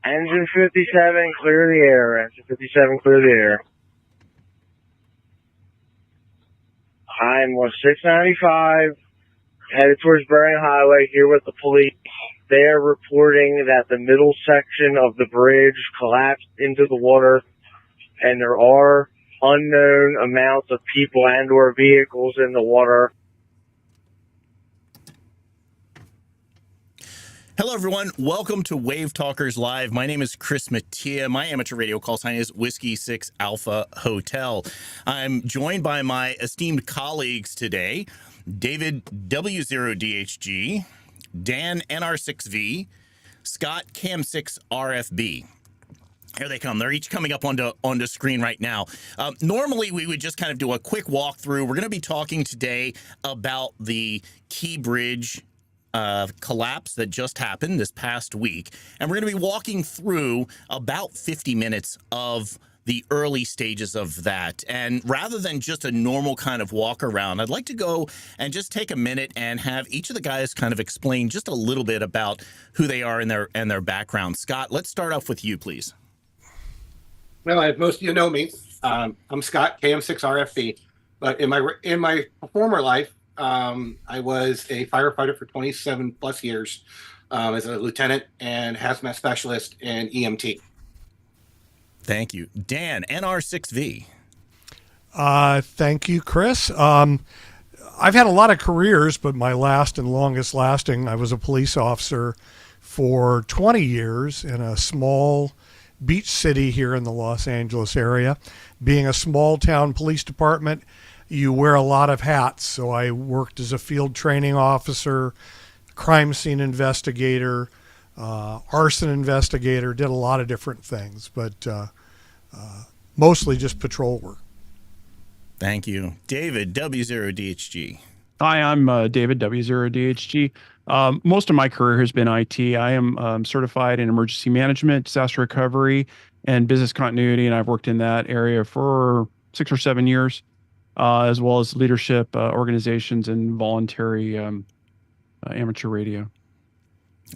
Engine 57, clear the air. Engine 57, clear the air. I'm on 695, headed towards Bering Highway, here with the police. They are reporting that the middle section of the bridge collapsed into the water, and there are unknown amounts of people and or vehicles in the water. Hello, everyone. Welcome to WaveTalkers Live. My name is Chris Mattia. My amateur radio call sign is Whiskey 6 Alpha Hotel. I'm joined by my esteemed colleagues today, David W0DHG, Dan NR6V, Scott Cam6RFB. Here they come. They're each coming up onto screen right now. Normally, we would just kind of do a quick walkthrough. We're going to be talking today about the Key Bridge collapse that just happened this past week. And we're going to be walking through about 50 minutes of the early stages of that. And rather than just a normal kind of walk around, I'd like to go and just take a minute and have each of the guys kind of explain just a little bit about who they are and their background. Scott, let's start off with you, please. Well, as most of you know me, I'm Scott, KM6RFB. But in my former life, I was a firefighter for 27 plus years as a lieutenant and hazmat specialist and EMT. Thank you. Dan, NR6V. Thank you, Chris. I've had a lot of careers, but my last and longest lasting, I was a police officer for 20 years in a small beach city here in the Los Angeles area. Being a small town police department, you wear a lot of hats. So I worked as a field training officer, crime scene investigator, arson investigator, did a lot of different things, but mostly just patrol work. Thank you. David, W0DHG. Hi, I'm David, W0DHG. Most of my career has been IT. I am certified in emergency management, disaster recovery, and business continuity, and I've worked in that area for 6 or 7 years, as well as leadership organizations and voluntary amateur radio.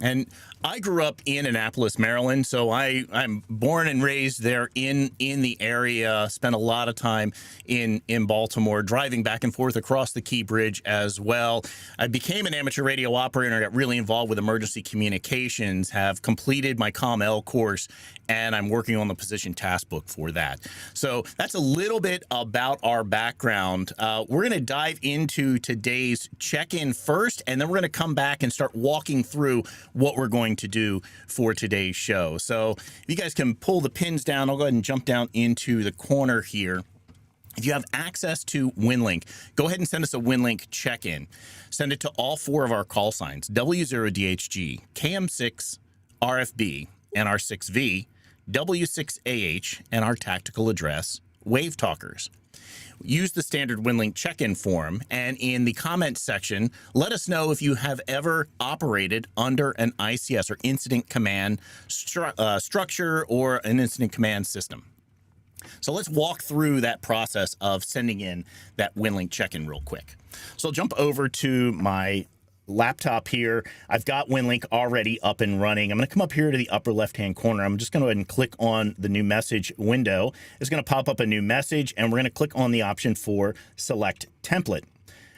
And I grew up in Annapolis, Maryland, so I'm born and raised there in the area, spent a lot of time in Baltimore, driving back and forth across the Key Bridge as well. I became an amateur radio operator and got really involved with emergency communications, have completed my COM-L course, and I'm working on the position task book for that. So that's a little bit about our background. We're going to dive into today's check-in first, and then we're going to come back and start walking through what we're going to do for today's show. So if you guys can pull the pins down, I'll go ahead and jump down into the corner here. If you have access to Winlink, go ahead and send us a Winlink check-in. Send it to all 4 of our call signs, W0DHG, KM6RFB, NR6V, W6AH, and our tactical address, WaveTalkers. Use the standard Winlink check-in form, and in the comments section, let us know if you have ever operated under an ICS or incident command structure or an incident command system. So let's walk through that process of sending in that Winlink check-in real quick. So I'll jump over to my laptop here. I've got Winlink already up and running. I'm going to come up here to the upper left-hand corner. I'm just going to go ahead and click on the new message window. It's going to pop up a new message, and we're going to click on the option for Select Template.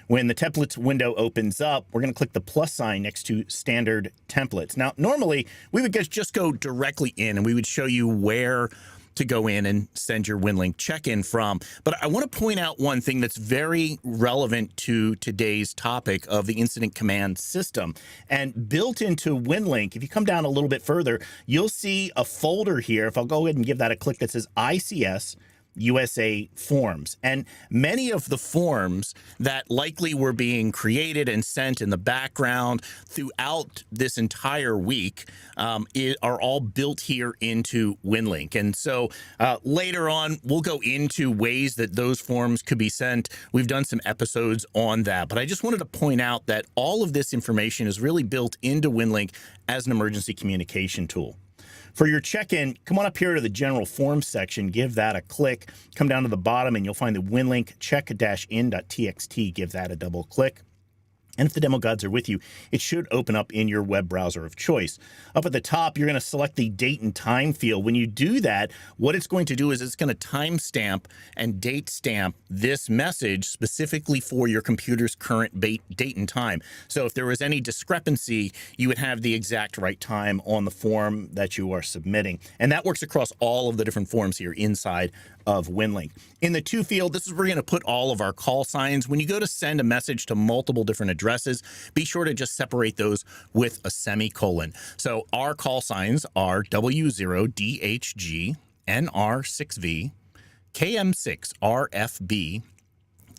When the templates window opens up, we're going to click the plus sign next to Standard Templates. Now, normally, we would just go directly in, and we would show you where to go in and send your Winlink check-in from. But I want to point out one thing that's very relevant to today's topic of the incident command system. And built into Winlink, if you come down a little bit further, you'll see a folder here. If I'll go ahead and give that a click, that says ICS USA forms. And many of the forms that likely were being created and sent in the background throughout this entire week are all built here into Winlink. And so later on, we'll go into ways that those forms could be sent. We've done some episodes on that, but I just wanted to point out that all of this information is really built into Winlink as an emergency communication tool. For your check-in, come on up here to the general forms section, give that a click, come down to the bottom and you'll find the Winlink check-in.txt, give that a double click. And if the demo gods are with you, it should open up in your web browser of choice. Up at the top, you're going to select the date and time field. When you do that, what it's going to do is it's going to timestamp and date stamp this message specifically for your computer's current date and time. So if there was any discrepancy, you would have the exact right time on the form that you are submitting. And that works across all of the different forms here inside of Winlink. In the to field, this is where we're going to put all of our call signs. When you go to send a message to multiple different addresses, be sure to just separate those with a semicolon. So our call signs are W0DHG, NR6V, KM6RFB,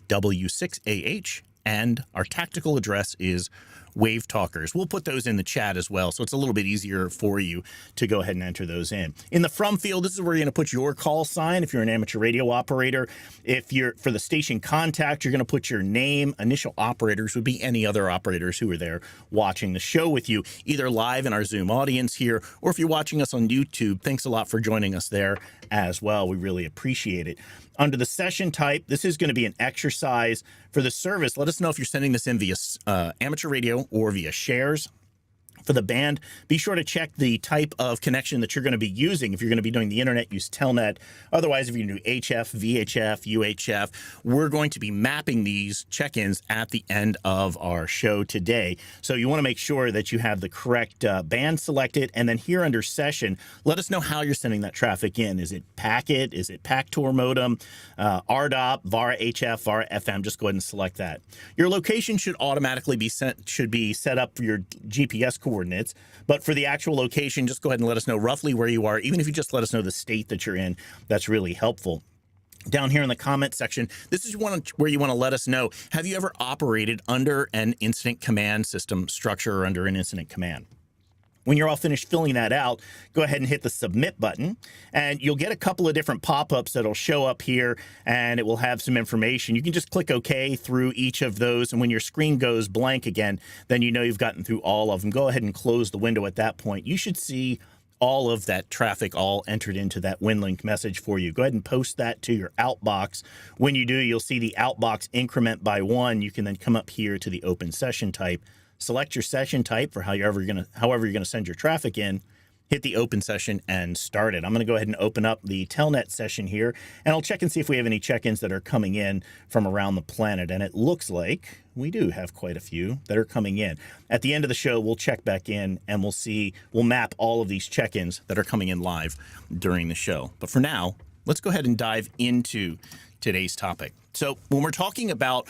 W6AH, and our tactical address is WaveTalkers. We'll put those in the chat as well, so it's a little bit easier for you to go ahead and enter those in. In the from field, this is where you're going to put your call sign if you're an amateur radio operator. If you're for the station contact, you're going to put your name. Initial operators would be any other operators who are there watching the show with you, either live in our Zoom audience here, or if you're watching us on YouTube, thanks a lot for joining us there as well. We really appreciate it. Under the session type, this is going to be an exercise for the service. Let us know if you're sending this in via amateur radio or via shares. For the band, be sure to check the type of connection that you're going to be using. If you're going to be doing the internet, use Telnet. Otherwise, if you do HF, VHF, UHF, we're going to be mapping these check-ins at the end of our show today. So you want to make sure that you have the correct band selected. And then here under session, let us know how you're sending that traffic in. Is it packet? Is it PACTOR modem? RDOP, VARA HF, VARA FM? Just go ahead and select that. Your location should automatically be set up for your GPS coordinates, but for the actual location, just go ahead and let us know roughly where you are. Even if you just let us know the state that you're in, that's really helpful. Down here in the comment section, this is where you want to let us know, have you ever operated under an incident command system structure or under an incident command? When you're all finished filling that out, go ahead and hit the submit button, and you'll get a couple of different pop-ups that'll show up here, and it will have some information. You can just click OK through each of those, and when your screen goes blank again, then you know you've gotten through all of them. Go ahead and close the window at that point. You should see all of that traffic all entered into that Winlink message for you. Go ahead and post that to your outbox. When you do, you'll see the outbox increment by 1. You can then come up here to the open session type, select your session type for however you're going to send your traffic in, hit the open session and start it. I'm going to go ahead and open up the Telnet session here, and I'll check and see if we have any check-ins that are coming in from around the planet. And it looks like we do have quite a few that are coming in. At the end of the show, we'll check back in and we'll map all of these check-ins that are coming in live during the show. But for now, let's go ahead and dive into today's topic. So when we're talking about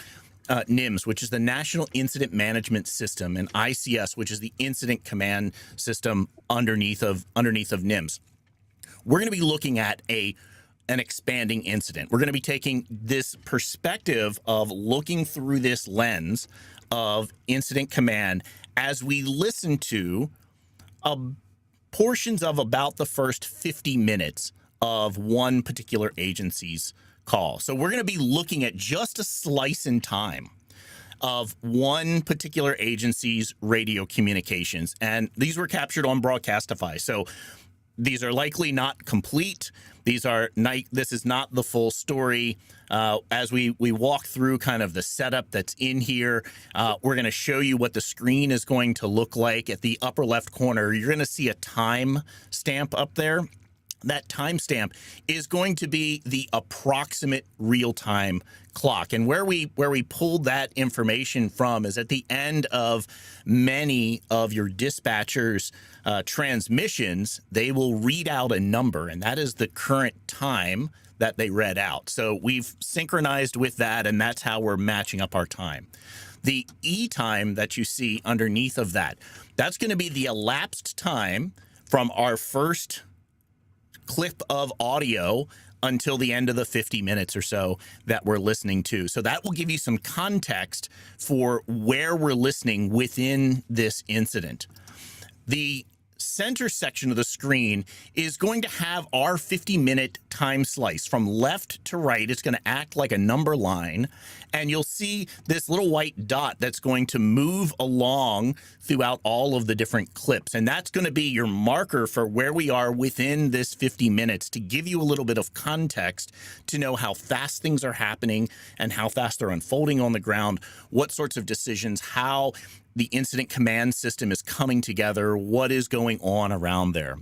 NIMS, which is the National Incident Management System, and ICS, which is the Incident Command System underneath of NIMS, we're going to be looking at an expanding incident. We're going to be taking this perspective of looking through this lens of incident command as we listen to portions of about the first 50 minutes of one particular agency's call. So we're going to be looking at just a slice in time of one particular agency's radio communications. And these were captured on Broadcastify. So these are likely not complete. This is not the full story. As we walk through kind of the setup that's in here, we're going to show you what the screen is going to look like. At the upper left corner, you're going to see a time stamp up there. That timestamp is going to be the approximate real-time clock. And where we pulled that information from is at the end of many of your dispatchers' transmissions, they will read out a number, and that is the current time that they read out. So we've synchronized with that, and that's how we're matching up our time. The E time that you see underneath of that's going to be the elapsed time from our first clip of audio until the end of the 50 minutes or so that we're listening to. So that will give you some context for where we're listening within this incident. The center section of the screen is going to have our 50-minute time slice from left to right. It's going to act like a number line, and you'll see this little white dot that's going to move along throughout all of the different clips, and that's going to be your marker for where we are within this 50 minutes to give you a little bit of context to know how fast things are happening and how fast they're unfolding on the ground, what sorts of decisions, how the incident command system is coming together, what is going on around there.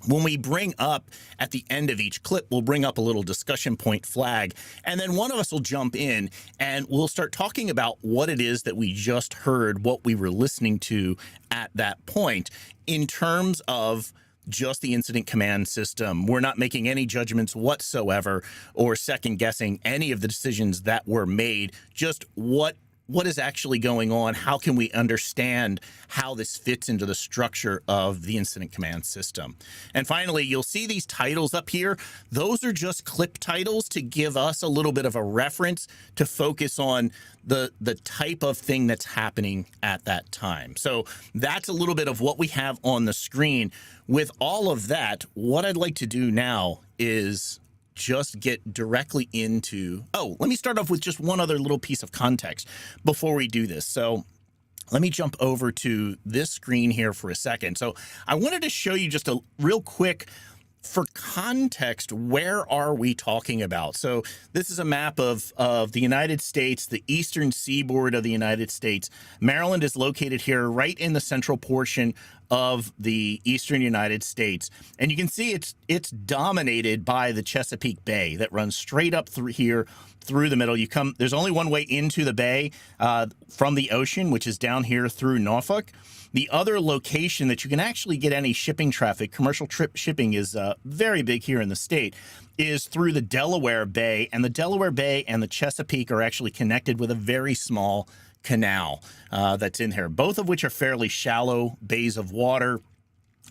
When we bring up at the end of each clip, we'll bring up a little discussion point flag, and then one of us will jump in and we'll start talking about what it is that we just heard, what we were listening to at that point in terms of just the incident command system. We're not making any judgments whatsoever or second guessing any of the decisions that were made, just what is actually going on? How can we understand how this fits into the structure of the incident command system? And finally, you'll see these titles up here. Those are just clip titles to give us a little bit of a reference to focus on the type of thing that's happening at that time. So that's a little bit of what we have on the screen. With all of that, what I'd like to do now is just get directly into, let me start off with just one other little piece of context before we do this. So let me jump over to this screen here for a second. So I wanted to show you just a real quick, for context, where are we talking about? So this is a map of the United States, the eastern seaboard of the United States. Maryland is located here right in the central portion of the eastern United States. And you can see it's dominated by the Chesapeake Bay that runs straight up through here, through the middle. There's only one way into the bay from the ocean, which is down here through Norfolk. The other location that you can actually get any shipping traffic, commercial trip shipping is very big here in the state, is through the Delaware Bay. And the Delaware Bay and the Chesapeake are actually connected with a very small canal that's in here, both of which are fairly shallow bays of water.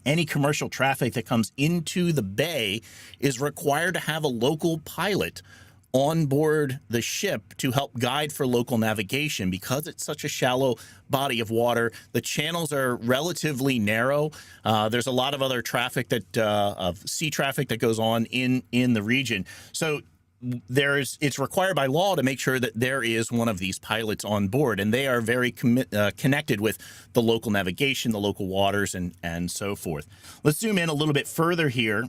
Any commercial traffic that comes into the bay is required to have a local pilot on board the ship to help guide for local navigation. Because it's such a shallow body of water, the channels are relatively narrow. There's a lot of other traffic of sea traffic that goes on in the region. So it's required by law to make sure that there is one of these pilots on board, and they are very connected with the local navigation, the local waters, and so forth. Let's zoom in a little bit further here.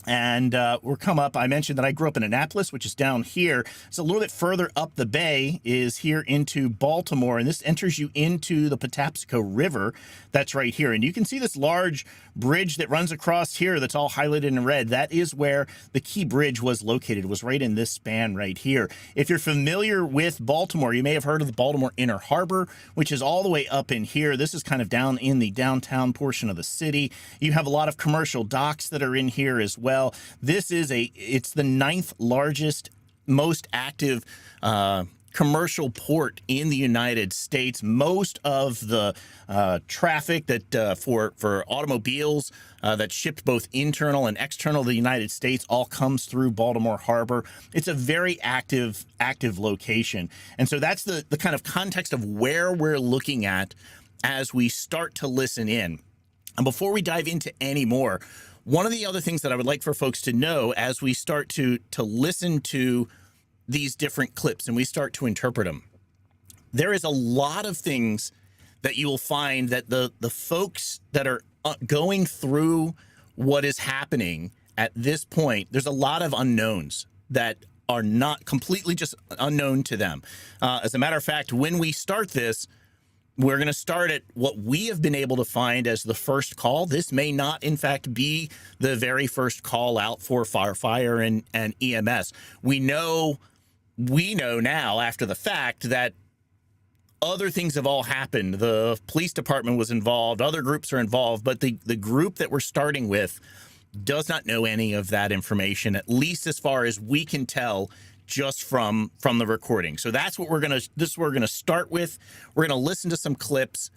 And we'll come up. I mentioned that I grew up in Annapolis, which is down here. So a little bit further up the bay is here into Baltimore, and this enters you into the Patapsco River. That's right here. And you can see this large bridge that runs across here that's all highlighted in red. That is where the key bridge was located, was right in this span right here. If you're familiar with Baltimore, you may have heard of the Baltimore Inner Harbor, which is all the way up in here. This is kind of down in the downtown portion of the city. You have a lot of commercial docks that are in here as well. This is it's the 9th largest, most active commercial port in the United States. Most of the traffic that for automobiles that's shipped both internal and external to the United States all comes through Baltimore Harbor. It's a very active location. And so that's the kind of context of where we're looking at as we start to listen in. And before we dive into any more, one of the other things that I would like for folks to know as we start to listen to these different clips and we start to interpret them, there is a lot of things that you will find that the folks that are going through what is happening at this point, there's a lot of unknowns that are not completely just unknown to them. As a matter of fact, when we start this, we're going to start at what we have been able to find as the first call. This may not, in fact, be the very first call out for fire and EMS. We know now after the fact that other things have all happened. The police department was involved, other groups are involved, but the group that we're starting with does not know any of that information, at least as far as we can tell just from the recording. So that's what we're gonna start with. We're gonna listen to some clips,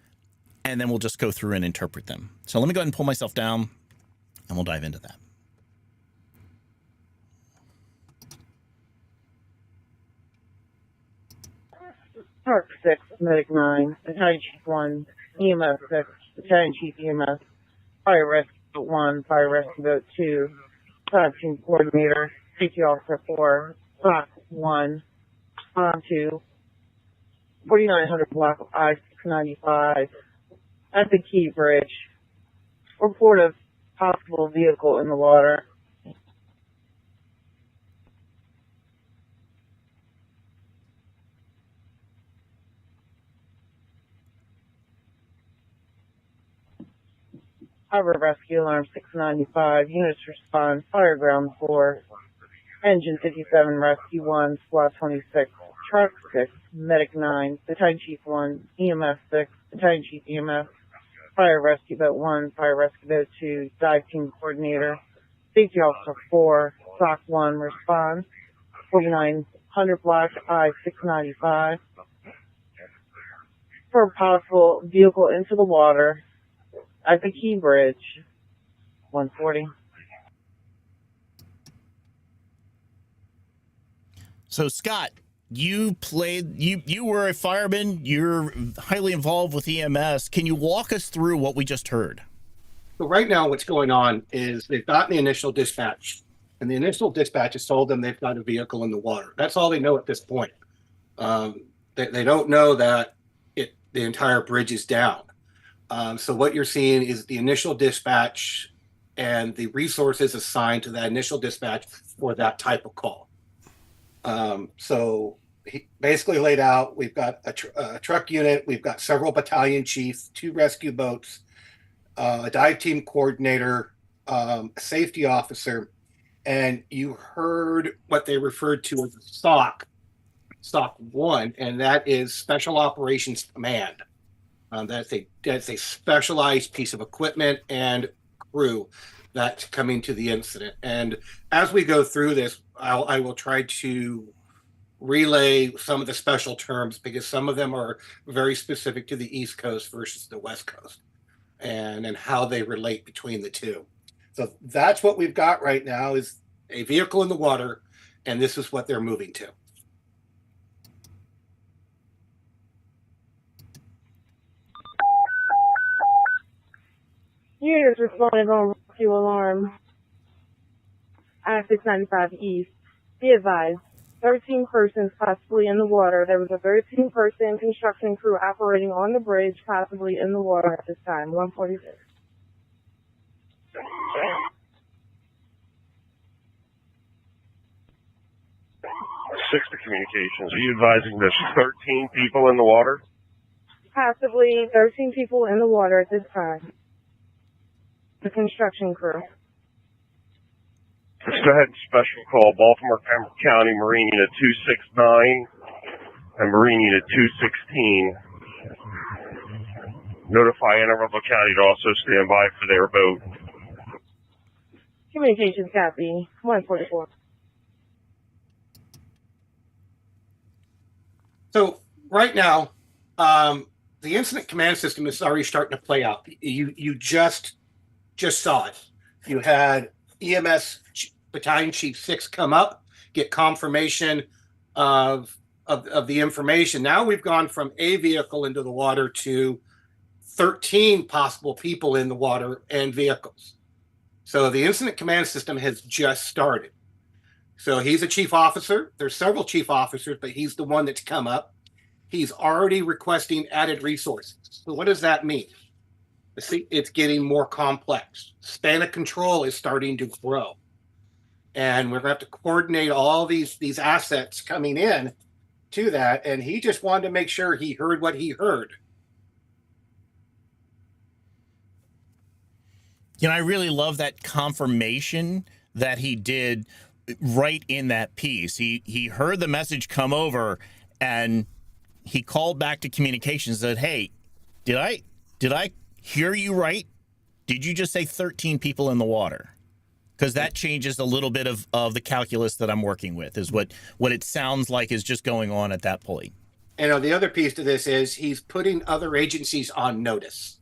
and then we'll just go through and interpret them. So let me go ahead and pull myself down, and we'll dive into that. Park 6, Medic 9, Battalion Chief 1, EMS 6, Battalion Chief EMS. Fire Rescue Boat 1, Fire Rescue Boat 2, Team Coordinator, Safety Officer 4, SOC 1, Respond to 4900 block I-695 at the Key Bridge. Report of possible vehicle in the water. Harbor Rescue Alarm 695, units respond, Fire Ground 4, Engine 57, Rescue 1, Squad 26, Truck 6, Medic 9, Battalion Chief 1, EMS 6, Battalion Chief EMS, Fire Rescue Boat 1, Fire Rescue Boat 2, Dive Team Coordinator, Safety Officer 4, SOC 1, respond, 4900 block I-695, for a possible vehicle into the water at the Key Bridge, 140. So Scott, you were a fireman, you're highly involved with EMS. Can you walk us through what we just heard? So right now what's going on is they've gotten the initial dispatch, and the initial dispatch has told them they've got a vehicle in the water. That's all they know at this point. They don't know that the entire bridge is down. So what you're seeing is the initial dispatch and the resources assigned to that initial dispatch for that type of call. So he basically laid out, we've got a truck unit, we've got several battalion chiefs, 2 rescue boats, a dive team coordinator, a safety officer, and you heard what they referred to as SOC 1, and that is Special Operations Command. That's a specialized piece of equipment and crew that's coming to the incident. And as we go through this, I will try to relay some of the special terms, because some of them are very specific to the East Coast versus the West Coast, and how they relate between the two. So that's what we've got right now, is a vehicle in the water, and this is what they're moving to. Units responded on rescue alarm I-695 East. Be advised, 13 persons possibly in the water. There was a 13-person construction crew operating on the bridge, possibly in the water at this time. 146. 60 Communications. Are you advising there's 13 people in the water? Possibly 13 people in the water at this time. The construction crew. Let's go ahead and special call Baltimore County Marine Unit 269 and Marine Unit 216. Notify Anne Arundel County to also stand by for their boat. Communications copy. 144. So right now, the incident command system is already starting to play out. You just saw it. You had EMS Battalion Chief 6 come up, get confirmation of the information. Now we've gone from a vehicle into the water to 13 possible people in the water and vehicles. So the incident command system has just started. So he's a chief officer. There's several chief officers, but he's the one that's come up. He's already requesting added resources. So what does that mean? See, it's getting more complex. Span of control is starting to grow. And we're going to have to coordinate all these assets coming in to that. And he just wanted to make sure he heard what he heard. You know, I really love that confirmation that he did right in that piece. He heard the message come over, and he called back to communications and said, "Hey, did I hear you right? Did you just say 13 people in the water?" Because that changes a little bit of the calculus that I'm working with, is what it sounds like is just going on at that point. And the other piece to this is he's putting other agencies on notice.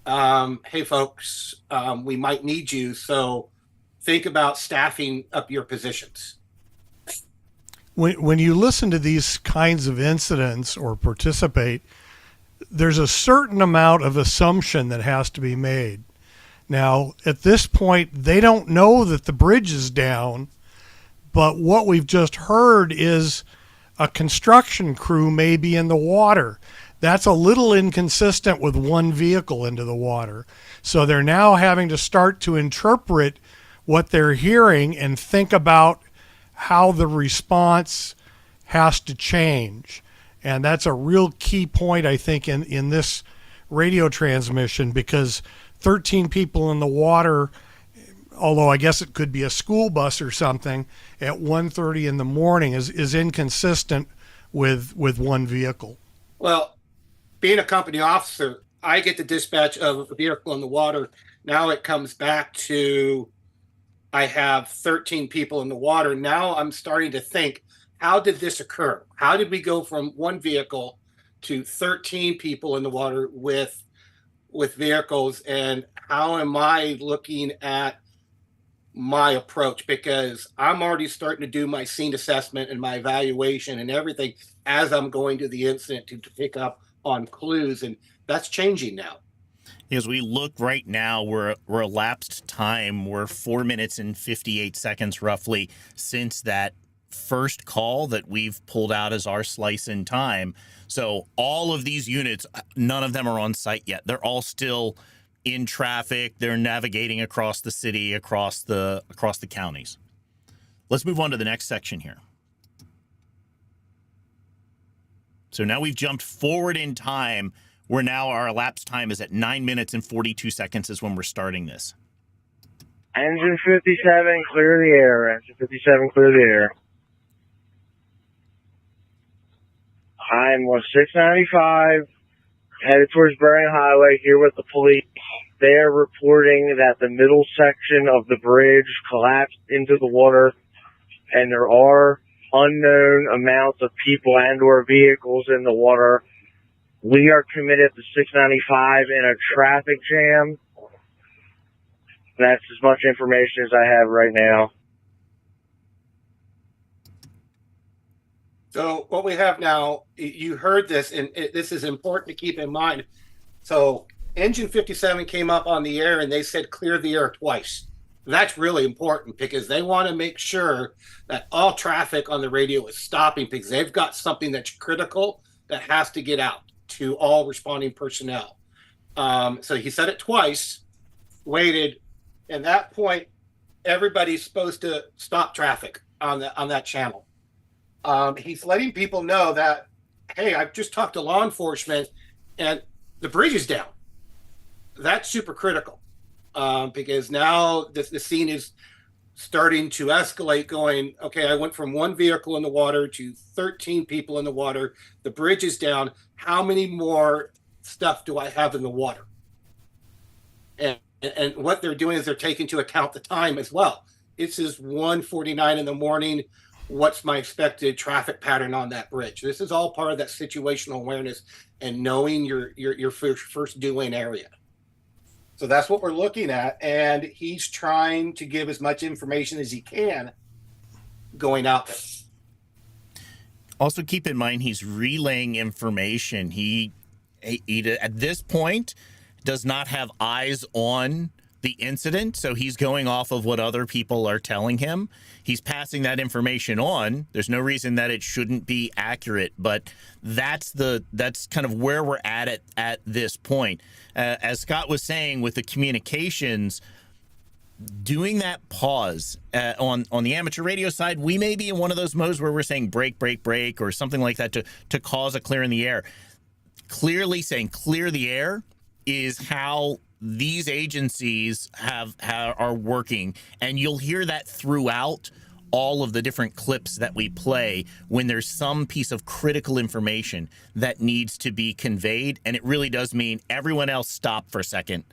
Hey, folks, we might need you, so think about staffing up your positions. When you listen to these kinds of incidents or participate, there's a certain amount of assumption that has to be made. Now, at this point, they don't know that the bridge is down, but what we've just heard is a construction crew may be in the water. That's a little inconsistent with one vehicle into the water. So they're now having to start to interpret what they're hearing and think about how the response has to change. And that's a real key point, I think, in this radio transmission, because 13 people in the water, although I guess it could be a school bus or something, at 1:30 in the morning is inconsistent with one vehicle. Well, being a company officer, I get the dispatch of a vehicle in the water. Now it comes back to I have 13 people in the water. Now I'm starting to think, how did this occur? How did we go from one vehicle to 13 people in the water with vehicles? And how am I looking at my approach? Because I'm already starting to do my scene assessment and my evaluation and everything as I'm going to the incident to pick up on clues. And that's changing now. As we look right now, we're elapsed time. We're 4 minutes and 58 seconds roughly since that first call that we've pulled out as our slice in time. So all of these units, none of them are on site yet. They're all still in traffic. They're navigating across the city, across the counties. Let's move on to the next section here. So now we've jumped forward in time. We're now, our elapsed time is at 9 minutes and 42 seconds is when we're starting this. Engine 57, clear the air. Engine 57, clear the air. I'm on 695, headed towards Bering Highway, here with the police. They're reporting that the middle section of the bridge collapsed into the water, and there are unknown amounts of people and or vehicles in the water. We are committed to 695 in a traffic jam. That's as much information as I have right now. So what we have now, you heard this, and this is important to keep in mind. So engine 57 came up on the air and they said clear the air twice. That's really important because they want to make sure that all traffic on the radio is stopping because they've got something that's critical that has to get out to all responding personnel. So he said it twice, waited, and at that point, everybody's supposed to stop traffic on that channel. He's letting people know that, hey, I've just talked to law enforcement and the bridge is down. That's super critical because now the scene is starting to escalate going, okay, I went from one vehicle in the water to 13 people in the water. The bridge is down. How many more stuff do I have in the water? And what they're doing is they're taking into account the time as well. It says 1:49 in the morning. What's my expected traffic pattern on that bridge? This is all part of that situational awareness and knowing your first do-in area. So that's what we're looking at. And he's trying to give as much information as he can going out there. Also keep in mind, he's relaying information. He at this point does not have eyes on the incident, so he's going off of what other people are telling him. He's passing that information on. There's no reason that it shouldn't be accurate, but that's kind of where we're at this point. As Scott was saying with the communications, doing that pause on the amateur radio side, we may be in one of those modes where we're saying break, break, break, or something like that to cause a clear in the air. Clearly saying clear the air is how these agencies are working, and you'll hear that throughout all of the different clips that we play when there's some piece of critical information that needs to be conveyed, and it really does mean everyone else stop for a second.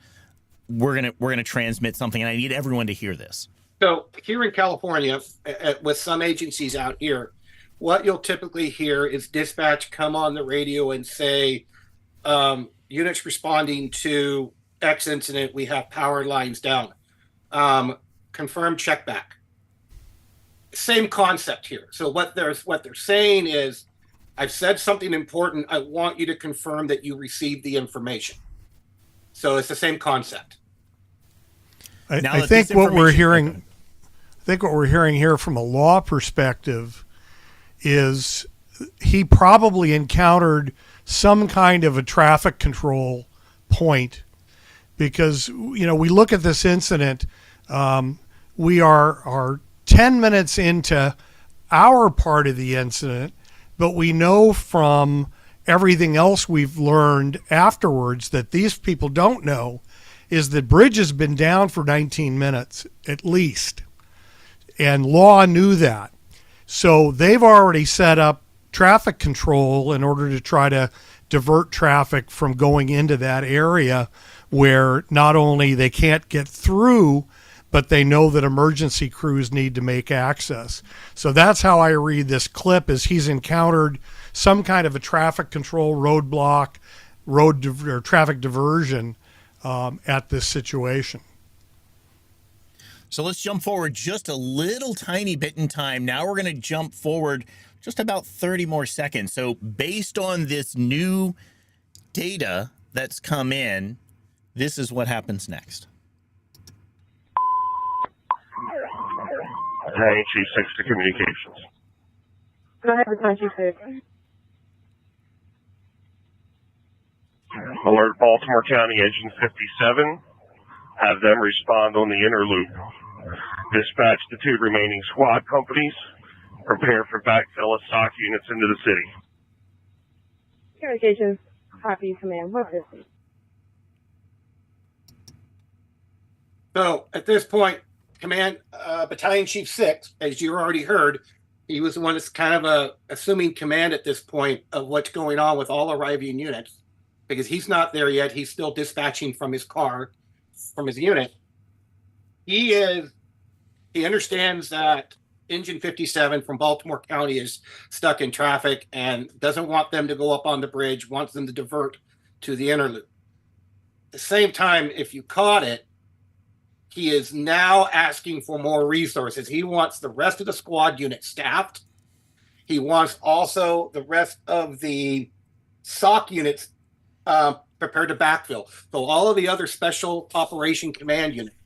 We're gonna transmit something, and I need everyone to hear this. So here in California, with some agencies out here, what you'll typically hear is dispatch come on the radio and say, units responding to X incident, we have power lines down. Confirm check back. Same concept here. So what they're saying is, I've said something important. I want you to confirm that you received the information. So it's the same concept. I think what we're hearing, here from a law perspective is he probably encountered some kind of a traffic control point, because we look at this incident. We are 10 minutes into our part of the incident, but we know from everything else we've learned afterwards that these people don't know is that bridge has been down for 19 minutes at least. And law knew that. So they've already set up traffic control in order to try to divert traffic from going into that area where not only they can't get through, but they know that emergency crews need to make access. So that's how I read this clip, is he's encountered some kind of a traffic control roadblock, or traffic diversion at this situation. So let's jump forward just a little tiny bit in time. Now we're going to jump forward just about 30 more seconds. So based on this new data that's come in, this is what happens next. Hey, Chief 6 to communications. Go ahead, Battalion Chief 6. Alert Baltimore County Engine 57. Have them respond on the inner loop. Dispatch the 2 remaining squad companies. Prepare for backfill of stock units into the city. Communications, copy, command. What is it? So at this point, Command Battalion Chief 6, as you already heard, he was the one that's kind of assuming command at this point of what's going on with all arriving units, because he's not there yet. He's still dispatching from his car, from his unit. He understands that Engine 57 from Baltimore County is stuck in traffic and doesn't want them to go up on the bridge, wants them to divert to the inner loop. At the same time, if you caught it, he is now asking for more resources. He wants the rest of the squad unit staffed. He wants also the rest of the SOC units prepared to backfill. So all of the other Special Operation Command units,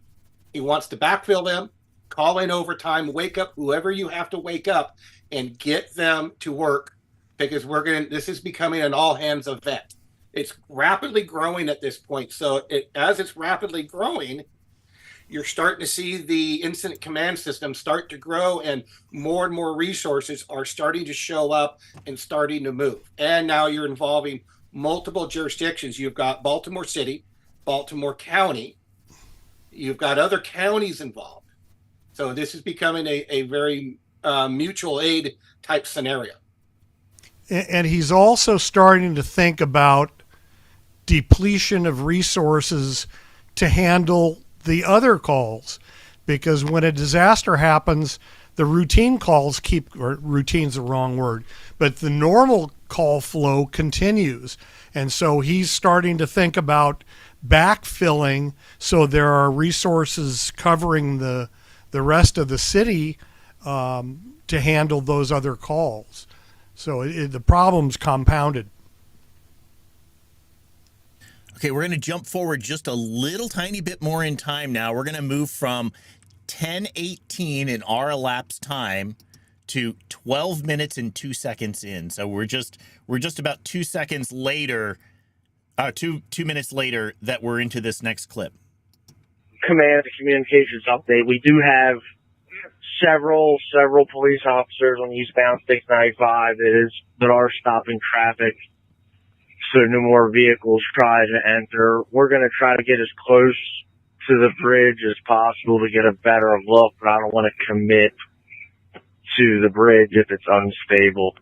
he wants to backfill them, call in overtime, wake up whoever you have to wake up, and get them to work, because this is becoming an all-hands event. It's rapidly growing at this point. So as it's rapidly growing, you're starting to see the incident command system start to grow, and more resources are starting to show up and starting to move. And now you're involving multiple jurisdictions. You've got Baltimore City, Baltimore County. You've got other counties involved. So this is becoming a very mutual aid type scenario. And he's also starting to think about depletion of resources to handle the other calls, because when a disaster happens, the routine calls or routine's the wrong word, but the normal call flow continues. And so he's starting to think about backfilling so there are resources covering the rest of the city to handle those other calls. So the problem's compounded. Okay, we're going to jump forward just a little tiny bit more in time now. We're going to move from 10:18 in our elapsed time to 12 minutes and 2 seconds in. So we're just about 2 seconds later, 2 minutes later that we're into this next clip. Command, communications update. We do have several police officers on eastbound 695 that are stopping traffic, so no more vehicles try to enter. We're going to try to get as close to the bridge as possible to get a better look, but I don't want to commit to the bridge if it's unstable.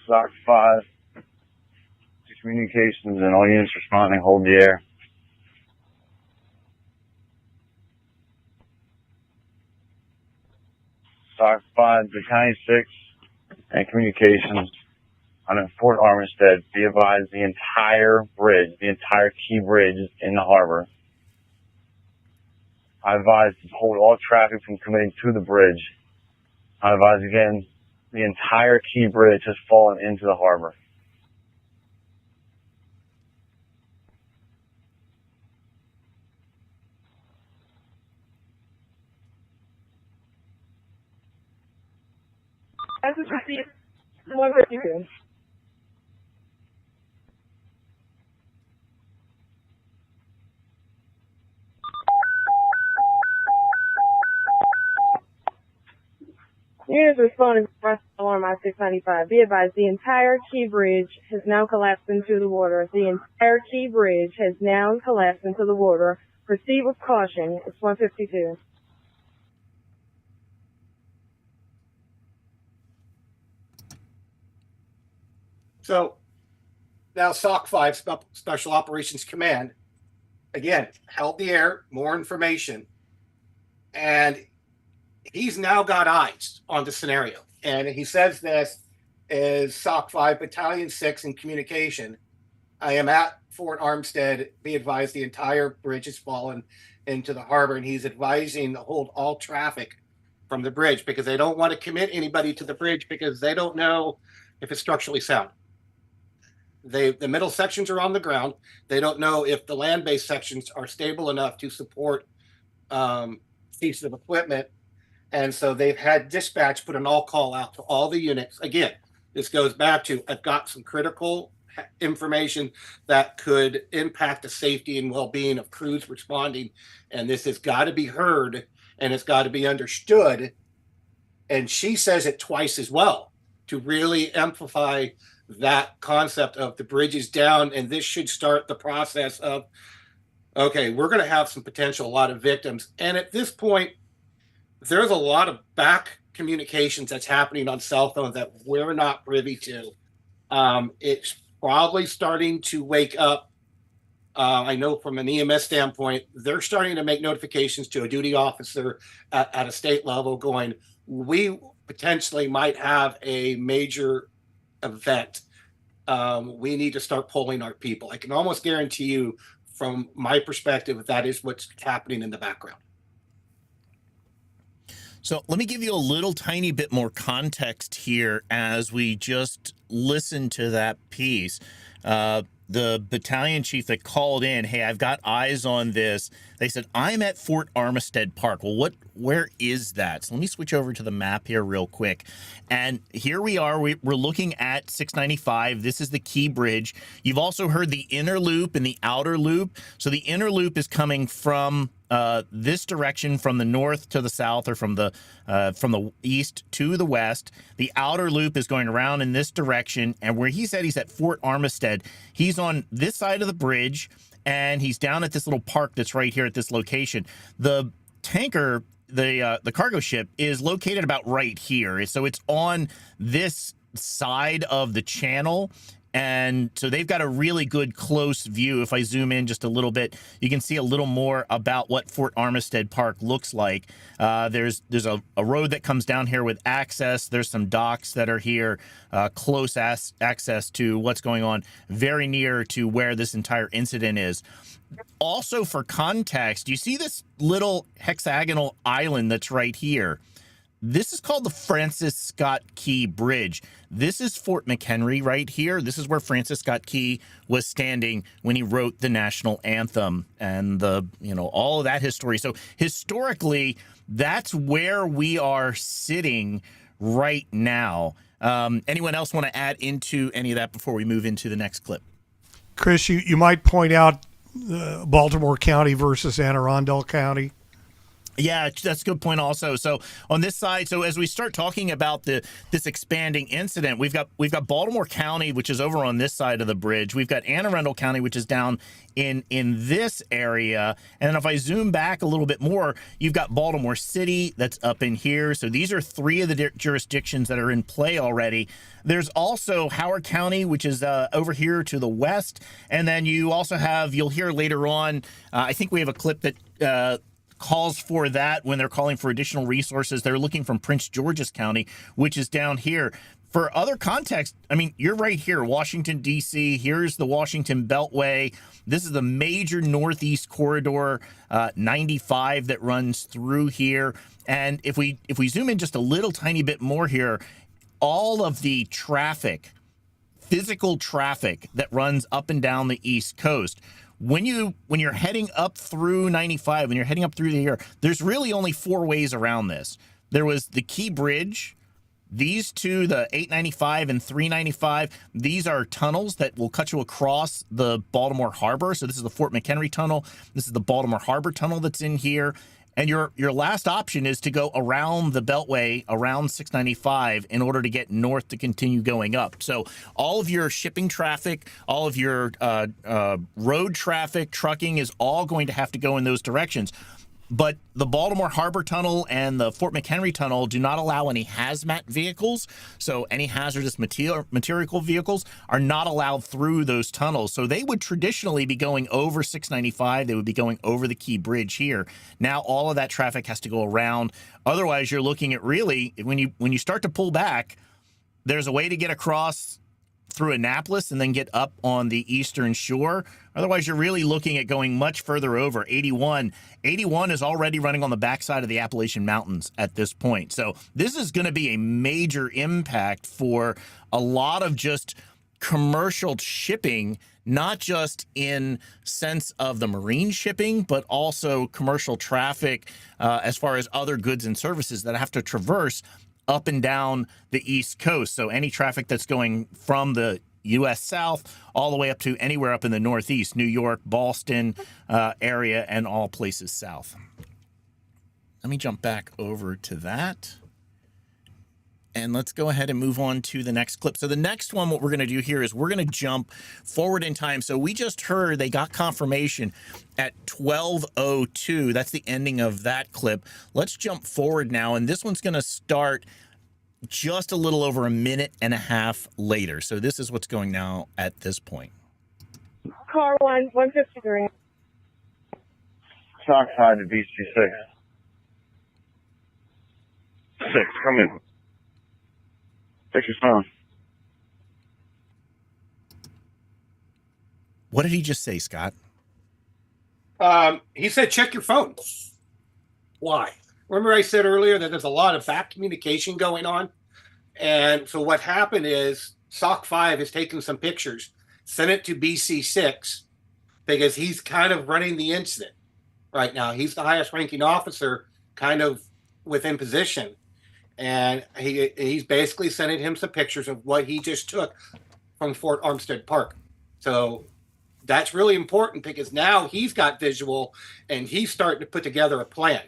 SOC 5 to communications and all units responding, hold the air. SOC 5 to County 6 and communications. I'm in Fort Armistead. Be advised, the entire bridge, the entire key bridge is in the harbor. I advise to hold all traffic from coming to the bridge. I advise again, the entire key bridge has fallen into the harbor. Message received 152. Units responding to press alarm I-695. Be advised, the entire Key Bridge has now collapsed into the water. The entire Key Bridge has now collapsed into the water. Proceed with caution. It's 152. So now SOC 5, Special Operations Command, again, held the air, more information, and he's now got eyes on the scenario. And he says this is SOC 5, Battalion 6 in communication. I am at Fort Armstead. Be advised, the entire bridge has fallen into the harbor, and he's advising to hold all traffic from the bridge because they don't want to commit anybody to the bridge because they don't know if it's structurally sound. The middle sections are on the ground. They don't know if the land-based sections are stable enough to support pieces of equipment. And so they've had dispatch put an all call out to all the units. Again, this goes back to, I've got some critical information that could impact the safety and well-being of crews responding. And this has got to be heard and it's got to be understood. And she says it twice as well to really amplify that concept of the bridge is down. And this should start the process of, okay, we're going to have some potential, a lot of victims. And at this point, there's a lot of back communications that's happening on cell phones that we're not privy to. It's probably starting to wake up. I know from an EMS standpoint, they're starting to make notifications to a duty officer at a state level going, we potentially might have a major event. We need to start polling our people. I can almost guarantee you from my perspective, that is what's happening in the background. So let me give you a little tiny bit more context here as we just listen to that piece. The battalion chief that called in, hey, I've got eyes on this. They said, I'm at Fort Armistead Park. Well, where is that? So let me switch over to the map here real quick. And here we are. We're looking at 695. This is the Key Bridge. You've also heard the inner loop and the outer loop. So the inner loop is coming from this direction, from the north to the south, or from the east to the west. The outer loop is going around in this direction. And where he said he's at Fort Armistead, he's on this side of the bridge, and he's down at this little park that's right here at this location. The tanker, the cargo ship, is located about right here. So it's on this side of the channel. And so they've got a really good close view. If I zoom in just a little bit, you can see a little more about what Fort Armistead Park looks like. There's a road that comes down here with access. There's some docks that are here, close access to what's going on, very near to where this entire incident is. Also, for context, you see this little hexagonal island that's right here. This is called the Francis Scott Key Bridge. This is Fort McHenry right here. This is where Francis Scott Key was standing when he wrote the national anthem and all of that history. So historically, that's where we are sitting right now. Anyone else want to add into any of that before we move into the next clip? Chris, you might point out Baltimore County versus Anne Arundel County. Yeah, that's a good point also. So on this side, so as we start talking about this expanding incident, we've got Baltimore County, which is over on this side of the bridge. We've got Anne Arundel County, which is down in this area. And if I zoom back a little bit more, you've got Baltimore City that's up in here. So these are three of the jurisdictions that are in play already. There's also Howard County, which is over here to the west. And then you also have, you'll hear later on, I think we have a clip that calls for that when they're calling for additional resources. They're looking from Prince George's County, which is down here. For other context, I mean, you're right here, Washington, D.C. Here's the Washington Beltway. This is the major Northeast Corridor, 95, that runs through here. And if we zoom in just a little tiny bit more here, all of the traffic, physical traffic that runs up and down the East Coast, when you're heading up through 95, when you're heading up through the air, there's really only four ways around this. There was the Key Bridge, These two, the 895 and 395, these are tunnels that will cut you across the Baltimore Harbor. So this is the Fort McHenry Tunnel. This is the Baltimore Harbor Tunnel that's in here. And your last option is to go around the Beltway, around 695, in order to get north to continue going up. So all of your shipping traffic, all of your road traffic, trucking is all going to have to go in those directions. But the Baltimore Harbor Tunnel and the Fort McHenry Tunnel do not allow any hazmat vehicles. So any hazardous material vehicles are not allowed through those tunnels. So they would traditionally be going over 695. They would be going over the Key Bridge here. Now all of that traffic has to go around. Otherwise, you're looking at really, when you start to pull back, there's a way to get across through Annapolis and then get up on the eastern shore. Otherwise, you're really looking at going much further over 81. 81 is already running on the backside of the Appalachian Mountains at this point. So this is going to be a major impact for a lot of just commercial shipping, not just in sense of the marine shipping, but also commercial traffic as far as other goods and services that have to traverse up and down the East Coast. So any traffic that's going from the U.S. South all the way up to anywhere up in the Northeast, New York, Boston area, and all places south. Let me jump back over to that. And let's go ahead and move on to the next clip. So the next one, what we're going to do here is we're going to jump forward in time. So we just heard they got confirmation at 12:02. That's the ending of that clip. Let's jump forward now. And this one's going to start just a little over a minute and a half later. So this is what's going now at this point. Car 153. Shock side to BC6. 6, come in. Check your phone. What did he just say, Scott? He said, check your phone. Why? Remember I said earlier that there's a lot of back communication going on? And so what happened is SOC 5 has taken some pictures, sent it to BC6, because he's kind of running the incident right now. He's the highest ranking officer kind of within position. And he's basically sending him some pictures of what he just took from Fort Armstead Park. So that's really important because now he's got visual and he's starting to put together a plan.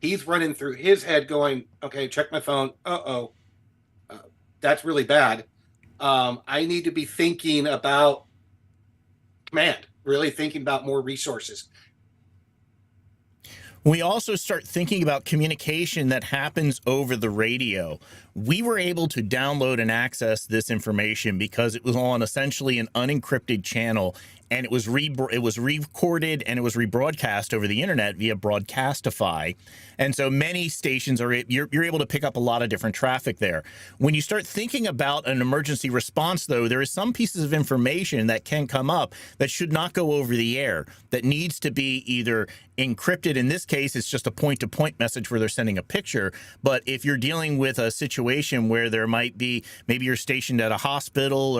He's running through his head going, okay, check my phone. That's really bad. I need to be thinking about command, really thinking about more resources. We also start thinking about communication that happens over the radio. We were able to download and access this information because it was on essentially an unencrypted channel, and it was recorded and it was rebroadcast over the internet via Broadcastify. And so many stations you're able to pick up a lot of different traffic there. When you start thinking about an emergency response, though, there is some pieces of information that can come up that should not go over the air, that needs to be either encrypted. In this case, it's just a point-to-point message where they're sending a picture. But if you're dealing with a situation where there might be, maybe you're stationed at a hospital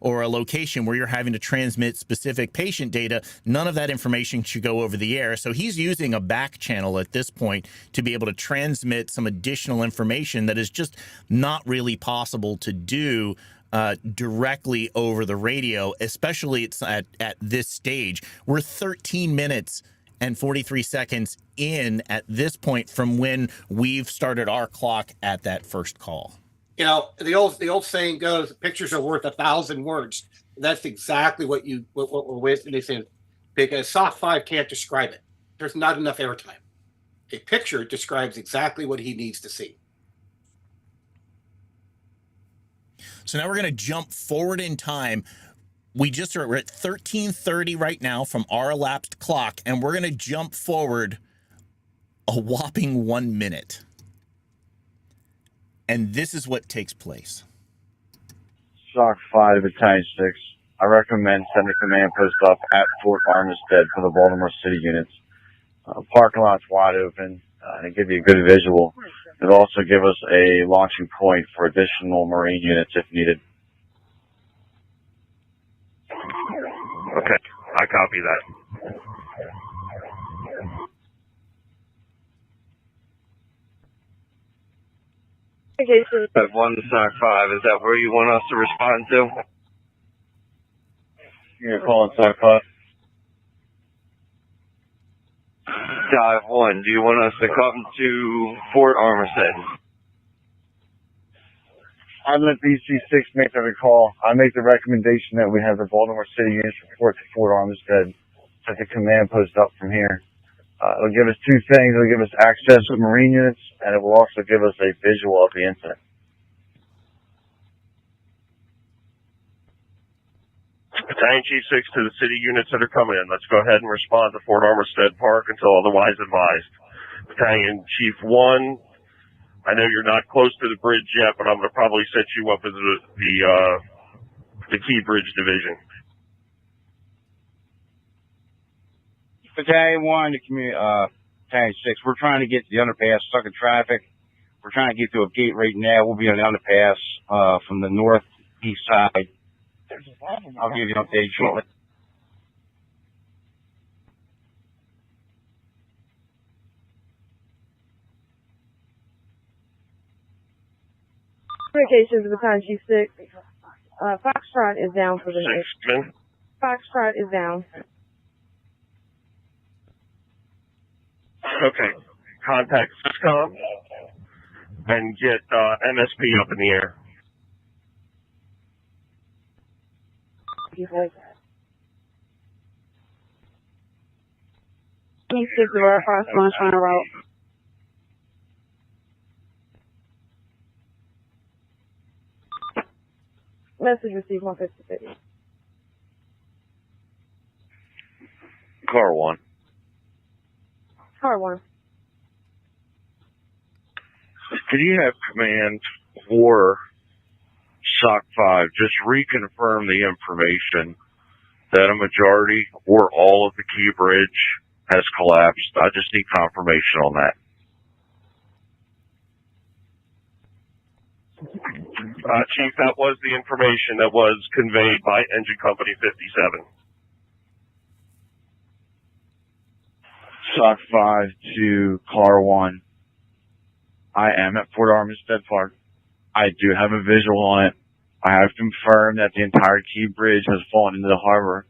or a location where you're having to transmit specific patient data, none of that information should go over the air. So he's using a back channel at this point to be able to transmit some additional information that is just not really possible to do directly over the radio, especially it's at this stage. We're 13 minutes and 43 seconds in at this point from when we've started our clock at that first call. You know, the old saying goes, pictures are worth 1,000 words. That's exactly what we're with. And they say, because SOC 5 can't describe it. There's not enough airtime. A picture describes exactly what he needs to see. So now we're going to jump forward in time. We're at 13:30 right now from our elapsed clock, and we're going to jump forward a whopping 1 minute. And this is what takes place. SOC 5, Battalion 6. I recommend setting a command post up at Fort Armistead for the Baltimore City units. Parking lot's wide open and give you a good visual. It'll also give us a launching point for additional Marine units if needed. Okay, I copy that. Communications. At 1 SOC 5, is that where you want us to respond to? You're calling SOC 5. Dive 1, do you want us to come to Fort Armistead? I let BC6 make the call. I make the recommendation that we have the Baltimore City units report to Fort Armistead, set the command post up from here. It'll give us two things. It'll give us access to Marine units, and it will also give us a visual of the incident. Battalion Chief 6 to the city units that are coming in. Let's go ahead and respond to Fort Armistead Park until otherwise advised. Battalion Chief 1, I know you're not close to the bridge yet, but I'm going to probably set you up as the Key Bridge Division. Battalion 1 to Battalion 6. We're trying to get to the underpass, stuck in traffic. We're trying to get to a gate right now. We'll be on the underpass from the northeast side. I'll give you an update shortly. Communications, Battalion Chief 6. Foxtrot is down for the night. 6 men. Foxtrot is down. Okay. Contact SysCom and get MSP up in the air. Chief 6 of our fast launch on a route. Message received 156. Car 1. Car 1. Can you have command for SOC 5 just reconfirm the information that a majority or all of the Key Bridge has collapsed? I just need confirmation on that. Chief, that was the information that was conveyed by Engine Company 57. SOC 5 to Car 1. I am at Fort Armistead Park. I do have a visual on it. I have confirmed that the entire Key Bridge has fallen into the harbor.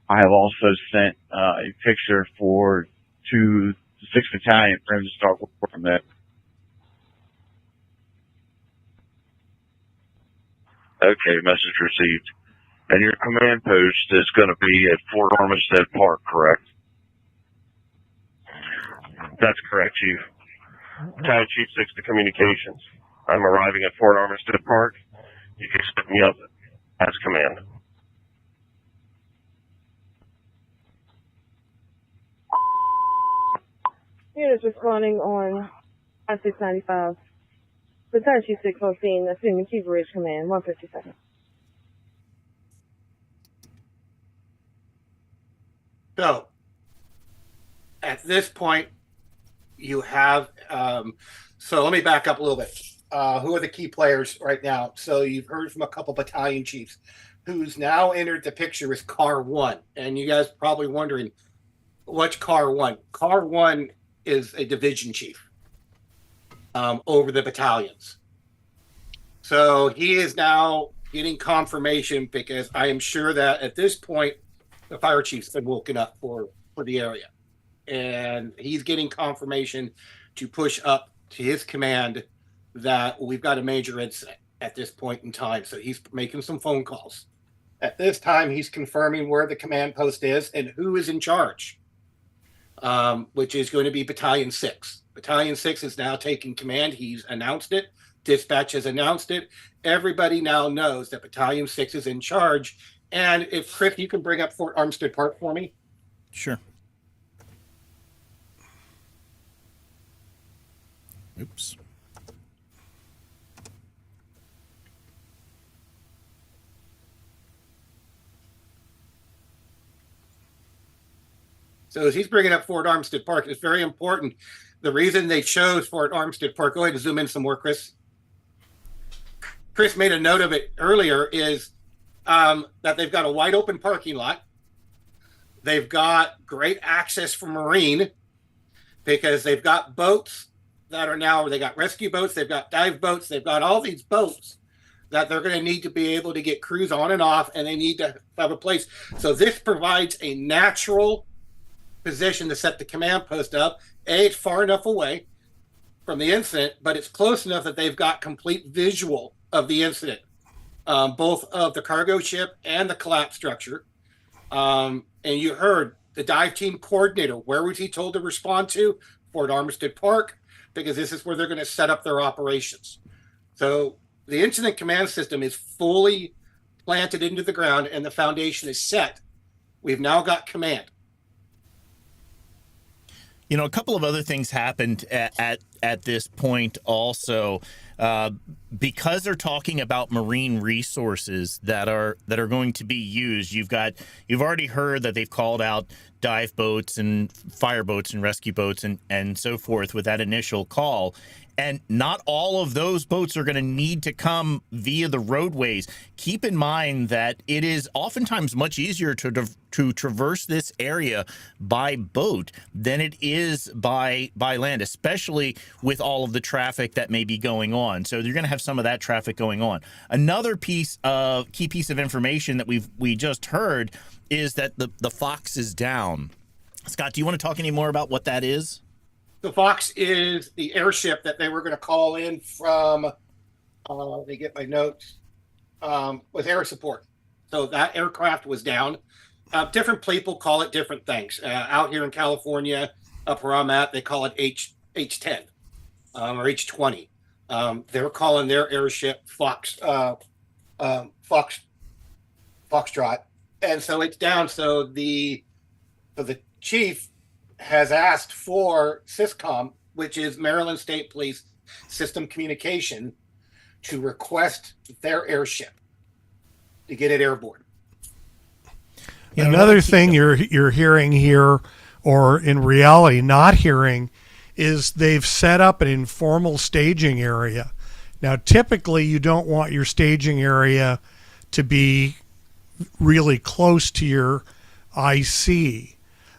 I have also sent a picture to the 6th Battalion for him to start working from that. Okay, message received. And your command post is going to be at Fort Armistead Park, correct? That's correct, Chief. Battalion Chief 6 to communications. I'm arriving at Fort Armistead Park. You can set me up as command. Units responding on I-695. Battalion Chief 6 on scene, assuming Key Bridge Command, 157. So, at this point, you have, so let me back up a little bit. Who are the key players right now? So you've heard from a couple battalion chiefs. Who's now entered the picture is Car 1. And you guys are probably wondering, what's Car 1? Car 1 is a division chief over the battalions. So he is now getting confirmation because I am sure that at this point, the fire chief's been woken up for the area. And he's getting confirmation to push up to his command that we've got a major incident at this point in time. So he's making some phone calls. At this time, he's confirming where the command post is and who is in charge, which is going to be Battalion 6. Battalion 6 is now taking command. He's announced it. Dispatch has announced it. Everybody now knows that Battalion 6 is in charge. And if, Chris, you can bring up Fort Armistead Park for me. Sure. Oops. So as he's bringing up Fort Armistead Park, it's very important. The reason they chose Fort Armistead Park, go ahead and zoom in some more, Chris. Chris made a note of it earlier, is that they've got a wide open parking lot. They've got great access for Marine because they've got boats that are now, they got rescue boats, they've got dive boats, they've got all these boats that they're going to need to be able to get crews on and off, and they need to have a place. So this provides a natural position to set the command post up. It's far enough away from the incident, but it's close enough that they've got complete visual of the incident, both of the cargo ship and the collapse structure. And you heard the dive team coordinator, where was he told to respond to? Fort Armistead Park, because this is where they're going to set up their operations. So the incident command system is fully planted into the ground and the foundation is set. We've now got command. You know, a couple of other things happened at this point also, because they're talking about marine resources that are going to be used. You've already heard that they've called out dive boats and fire boats and rescue boats and so forth with that initial call. And not all of those boats are going to need to come via the roadways. Keep in mind that it is oftentimes much easier to traverse this area by boat than it is by land, especially with all of the traffic that may be going on. So you're going to have some of that traffic going on. Another key piece of information that we just heard is that the Fox is down. Scott, do you want to talk any more about what that is? The Fox is the airship that they were going to call in from, let me get my notes, with air support. So that aircraft was down. Different people call it different things. Out here in California, up where I'm at, they call it H-10 or H-20. They're calling their airship Foxtrot. And so it's down. So the chief has asked for SYSCOM, which is Maryland State Police System Communication, to request their airship to get it airborne. Another thing you're hearing here, or in reality not hearing, is they've set up an informal staging area. Now, typically you don't want your staging area to be really close to your IC.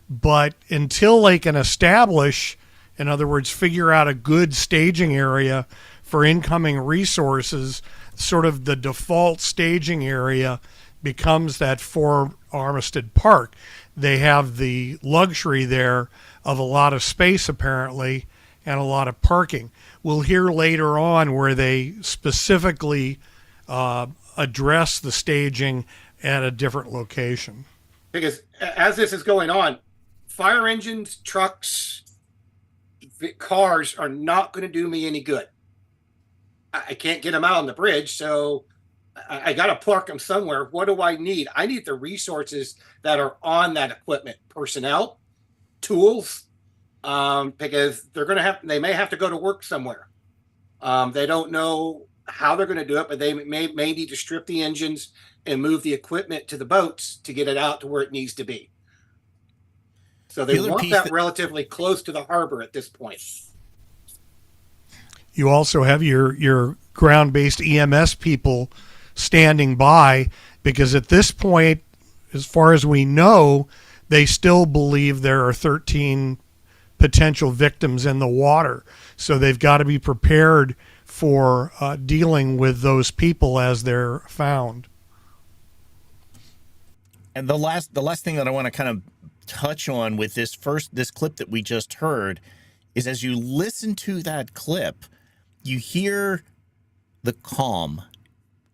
But until they can establish, in other words, figure out a good staging area for incoming resources, sort of the default staging area becomes that Fort Armistead Park. They have the luxury there of a lot of space, apparently, and a lot of parking. We'll hear later on where they specifically address the staging at a different location. Because as this is going on, fire engines, trucks, cars are not going to do me any good. I can't get them out on the bridge, so I got to park them somewhere. What do I need? I need the resources that are on that equipment, personnel, tools, because they may have to go to work somewhere. They don't know how they're going to do it, but they may need to strip the engines and move the equipment to the boats to get it out to where it needs to be. So they want that relatively close to the harbor at this point. You also have your ground-based EMS people standing by, because at this point, as far as we know, they still believe there are 13 potential victims in the water. So they've got to be prepared for dealing with those people as they're found. And the last thing that I want to kind of touch on with this clip that we just heard is, as you listen to that clip, you hear the calm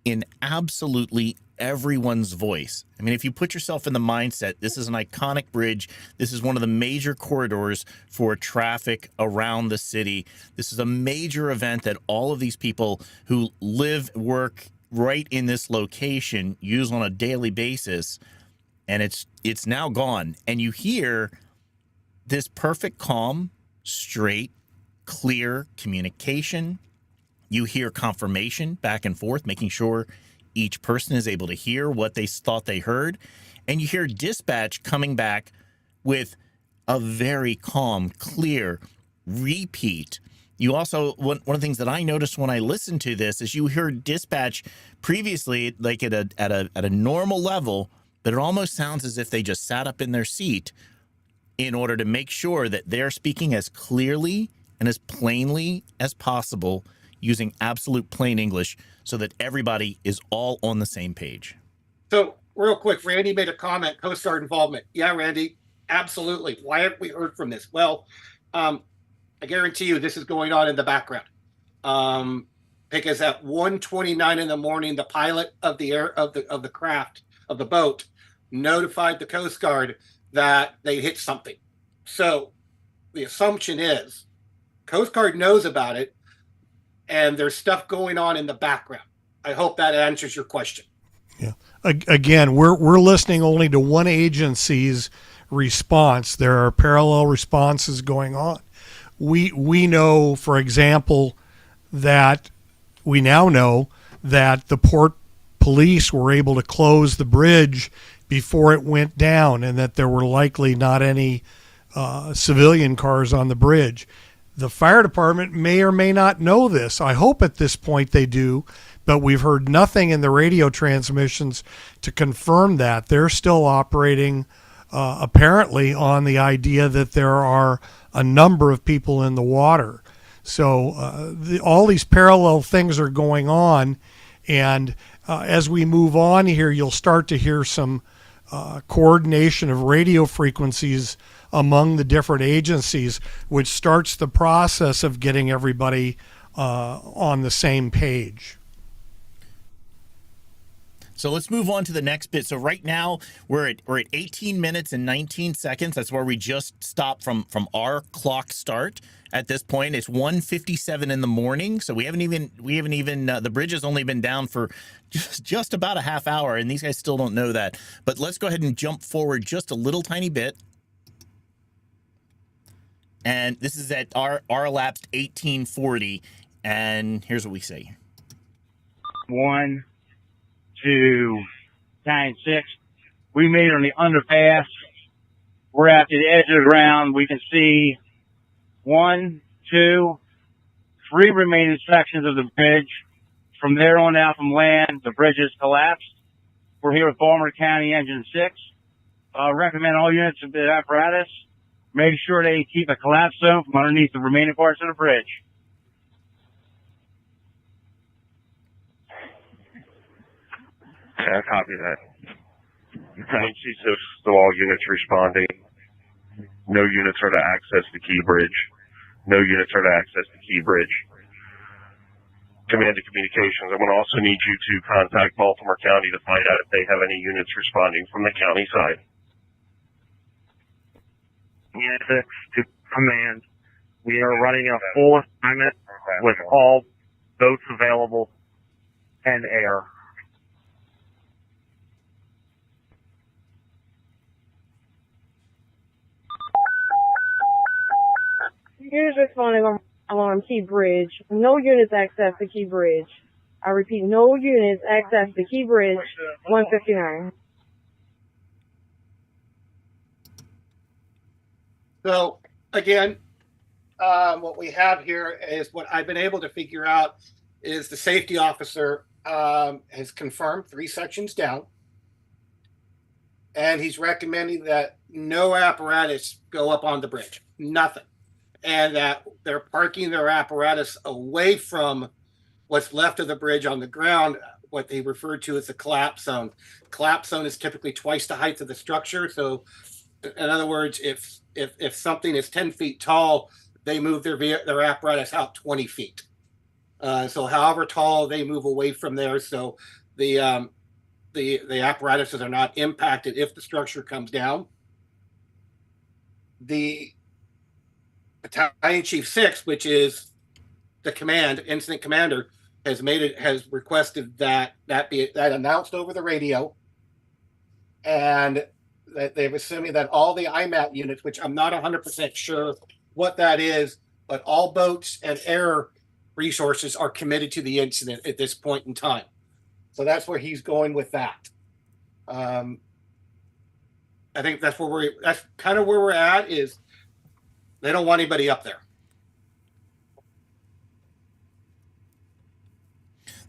in absolutely everyone's voice. I mean, if you put yourself in the mindset, this is an iconic bridge. This is one of the major corridors for traffic around the city. This is a major event that all of these people who live, work right in this location use on a daily basis. And it's now gone. And you hear this perfect, calm, straight, clear communication. You hear confirmation back and forth, making sure each person is able to hear what they thought they heard. And you hear dispatch coming back with a very calm, clear repeat. You also, one of the things that I noticed when I listened to this is you heard dispatch previously, like at a normal level, but it almost sounds as if they just sat up in their seat in order to make sure that they're speaking as clearly and as plainly as possible using absolute plain English so that everybody is all on the same page. So real quick, Randy made a comment, Coast Guard involvement. Yeah, Randy, absolutely. Why haven't we heard from this? Well, I guarantee you this is going on in the background. Because at 1:29 in the morning, the pilot of the craft of the boat notified the Coast Guard that they hit something. So the assumption is Coast Guard knows about it, and there's stuff going on in the background. I hope that answers your question. Yeah. Again, we're listening only to one agency's response. There are parallel responses going on. We know, for example, that we now know that the port police were able to close the bridge before it went down, and that there were likely not any civilian cars on the bridge. The fire department may or may not know this. I hope at this point they do, but we've heard nothing in the radio transmissions to confirm that. They're still operating apparently on the idea that there are a number of people in the water. So all these parallel things are going on, and as we move on here, you'll start to hear some coordination of radio frequencies among the different agencies, which starts the process of getting everybody on the same page. So let's move on to the next bit. So right now we're at 18 minutes and 19 seconds. That's where we just stopped from our clock start. At this point, it's 1:57 in the morning. So we haven't even the bridge has only been down for just about a half hour, and these guys still don't know that. But let's go ahead and jump forward just a little tiny bit. And this is at our elapsed 1840, and here's what we say. 1, 2, 9, 6. We made it on the underpass. We're at the edge of the ground. We can see 1, 2, 3 remaining sections of the bridge. From there on out from land, the bridge has collapsed. We're here with Baltimore County Engine 6. Recommend all units of the apparatus make sure they keep a collapse zone from underneath the remaining parts of the bridge. Yeah, copy that. Agency 6 to all units responding. No units are to access the key bridge. No units are to access the key bridge. Command to communications. I'm going to also need you to contact Baltimore County to find out if they have any units responding from the county side. Unit 6 to command. We are running a full assignment with all boats available and air. Units responding on Key Bridge. No units access the Key Bridge. I repeat, no units access the Key Bridge. 159. So again, what we have here is what I've been able to figure out is the safety officer has confirmed 3 sections down, and he's recommending that no apparatus go up on the bridge, nothing, and that they're parking their apparatus away from what's left of the bridge on the ground, what they refer to as the collapse zone. Collapse zone is typically twice the height of the structure. So in other words, if something is 10 feet tall, they move their apparatus out 20 feet. So however tall, they move away from there. So the apparatuses are not impacted if the structure comes down. The Battalion Chief 6, which is the incident commander, has requested that be announced over the radio, and that they're assuming that all the IMAT units, which I'm not 100% sure what that is, but all boats and air resources are committed to the incident at this point in time. So that's where he's going with that. I think that's kind of where we're at, is they don't want anybody up there.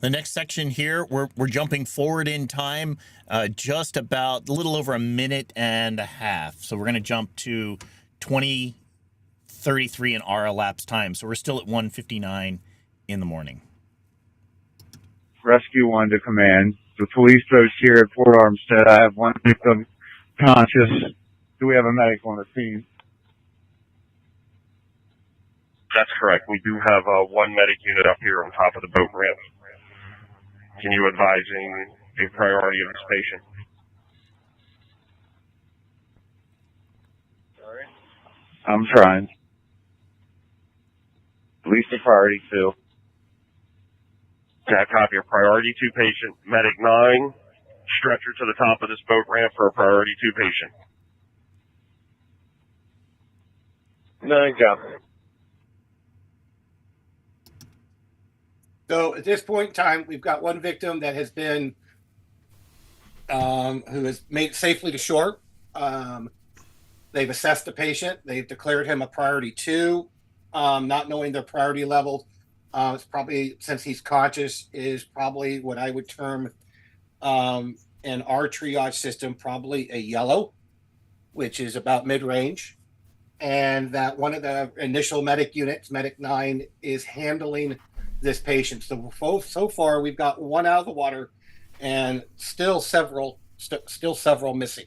The next section here, we're jumping forward in time just about a little over a minute and a half. So we're going to jump to 20 33 in our elapsed time. So we're still at 1:59 in the morning. Rescue 1 to command. The police post here at Port Armstead. I have one victim conscious. Do we have a medic on the scene? That's correct. We do have one medic unit up here on top of the boat ramp. Can you advising a priority of this patient? I'm trying. At least a priority 2. Okay, copy. A priority 2 patient. Medic 9. Stretcher to the top of this boat ramp for a priority 2 patient. 9 copy. So at this point in time, we've got one victim that has been, who has made it safely to shore. They've assessed the patient. They've declared him a priority 2, not knowing their priority level. It's probably, since he's conscious, is probably what I would term in our triage system, probably a yellow, which is about mid-range. And that one of the initial medic units, Medic 9, is handling this patient. So far, we've got one out of the water and still several missing.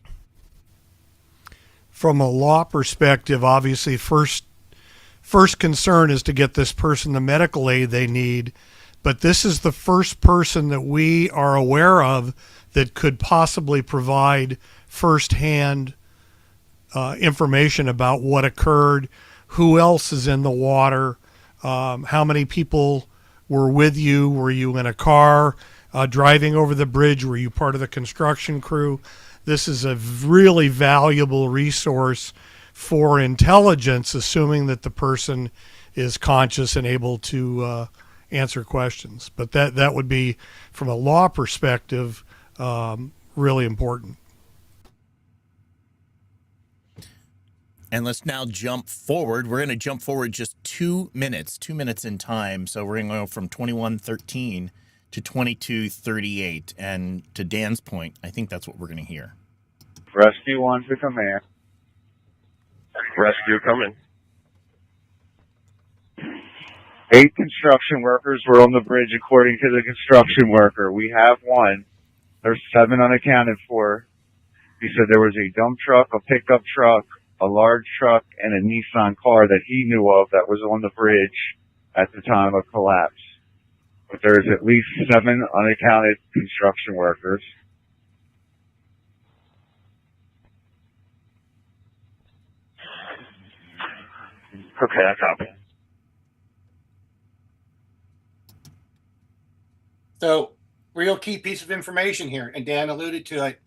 From a law perspective, obviously, first concern is to get this person the medical aid they need. But this is the first person that we are aware of that could possibly provide firsthand information about what occurred, who else is in the water, how many people were with you. Were you in a car driving over the bridge? Were you part of the construction crew? This is a really valuable resource for intelligence, assuming that the person is conscious and able to answer questions. But that would be, from a law perspective, really important. And let's now jump forward. We're going to jump forward just 2 minutes in time. So we're going to go from 21:13 to 22:38. And to Dan's point, I think that's what we're going to hear. Rescue 1 to command. Rescue coming. 8 construction workers were on the bridge according to the construction worker. We have 1. There's 7 unaccounted for. He said there was a dump truck, a pickup truck, a large truck, and a Nissan car that he knew of that was on the bridge at the time of collapse. But there's at least 7 unaccounted construction workers. Okay, I copy. So, real key piece of information here, and Dan alluded to it.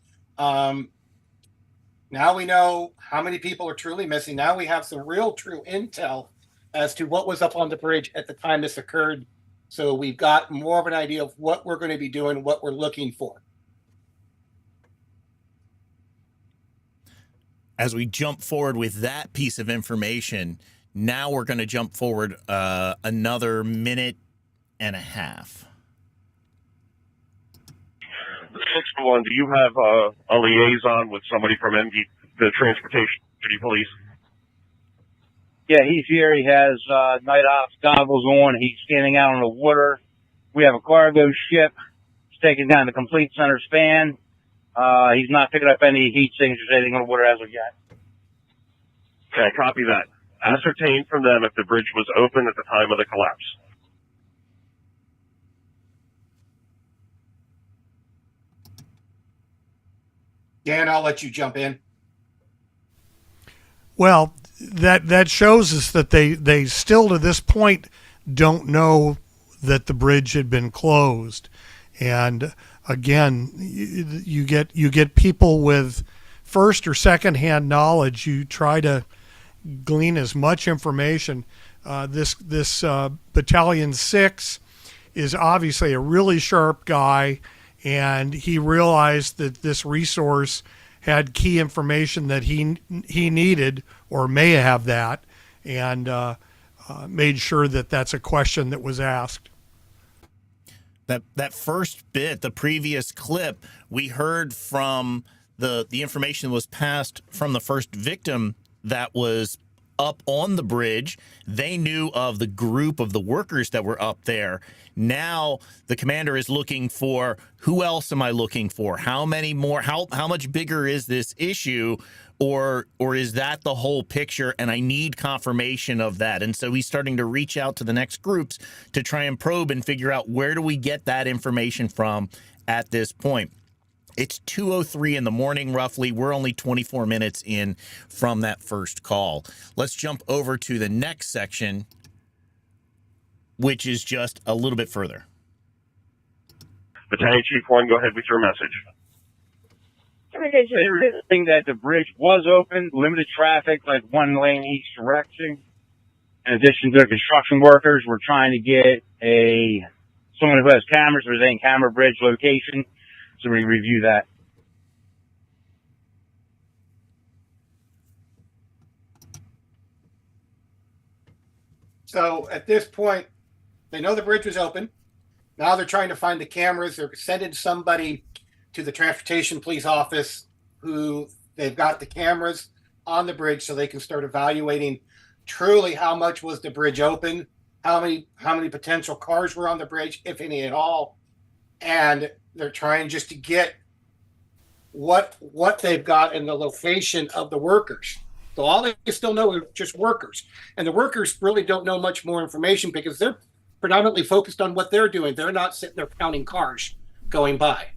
Now we know how many people are truly missing. Now we have some real true intel as to what was up on the bridge at the time this occurred. So we've got more of an idea of what we're going to be doing, what we're looking for. As we jump forward with that piece of information, now we're going to jump forward another minute and a half. 6-1, do you have a liaison with somebody from the Transportation Police? Yeah, he's here. He has night ops goggles on. He's standing out on the water. We have a cargo ship. It's taking down the complete center span. He's not picking up any heat signatures or anything on the water as of yet. Okay, copy that. Ascertain from them if the bridge was open at the time of the collapse. Dan, I'll let you jump in. Well, that shows us that they still to this point don't know that the bridge had been closed. And again, you get people with first or second hand knowledge. You try to glean as much information. This Battalion 6 is obviously a really sharp guy, and he realized that this resource had key information that he needed or may have that, and made sure that that's a question that was asked. That first bit, the previous clip, we heard from the information that was passed from the first victim that was up on the bridge. They knew of the group of the workers that were up there. Now the commander is looking for, who else am I looking for? How many more? How much bigger is this issue? Or is that the whole picture? And I need confirmation of that. And so he's starting to reach out to the next groups to try and probe and figure out, where do we get that information from at this point? It's 2:03 in the morning, roughly. We're only 24 minutes in from that first call. Let's jump over to the next section, which is just a little bit further. Battalion Chief 1, go ahead with your message. They were saying that the bridge was open, limited traffic, like one lane each direction. In addition to the construction workers, we're trying to get someone who has cameras, or saying camera bridge location, so we review that. So at this point, they know the bridge was open. Now they're trying to find the cameras. They're sending somebody to the transportation police office who they've got the cameras on the bridge, so they can start evaluating truly how much was the bridge open, how many potential cars were on the bridge, if any at all. And they're trying just to get what they've got in the location of the workers. So all they still know are just workers. And the workers really don't know much more information, because they're predominantly focused on what they're doing. They're not sitting there counting cars going by.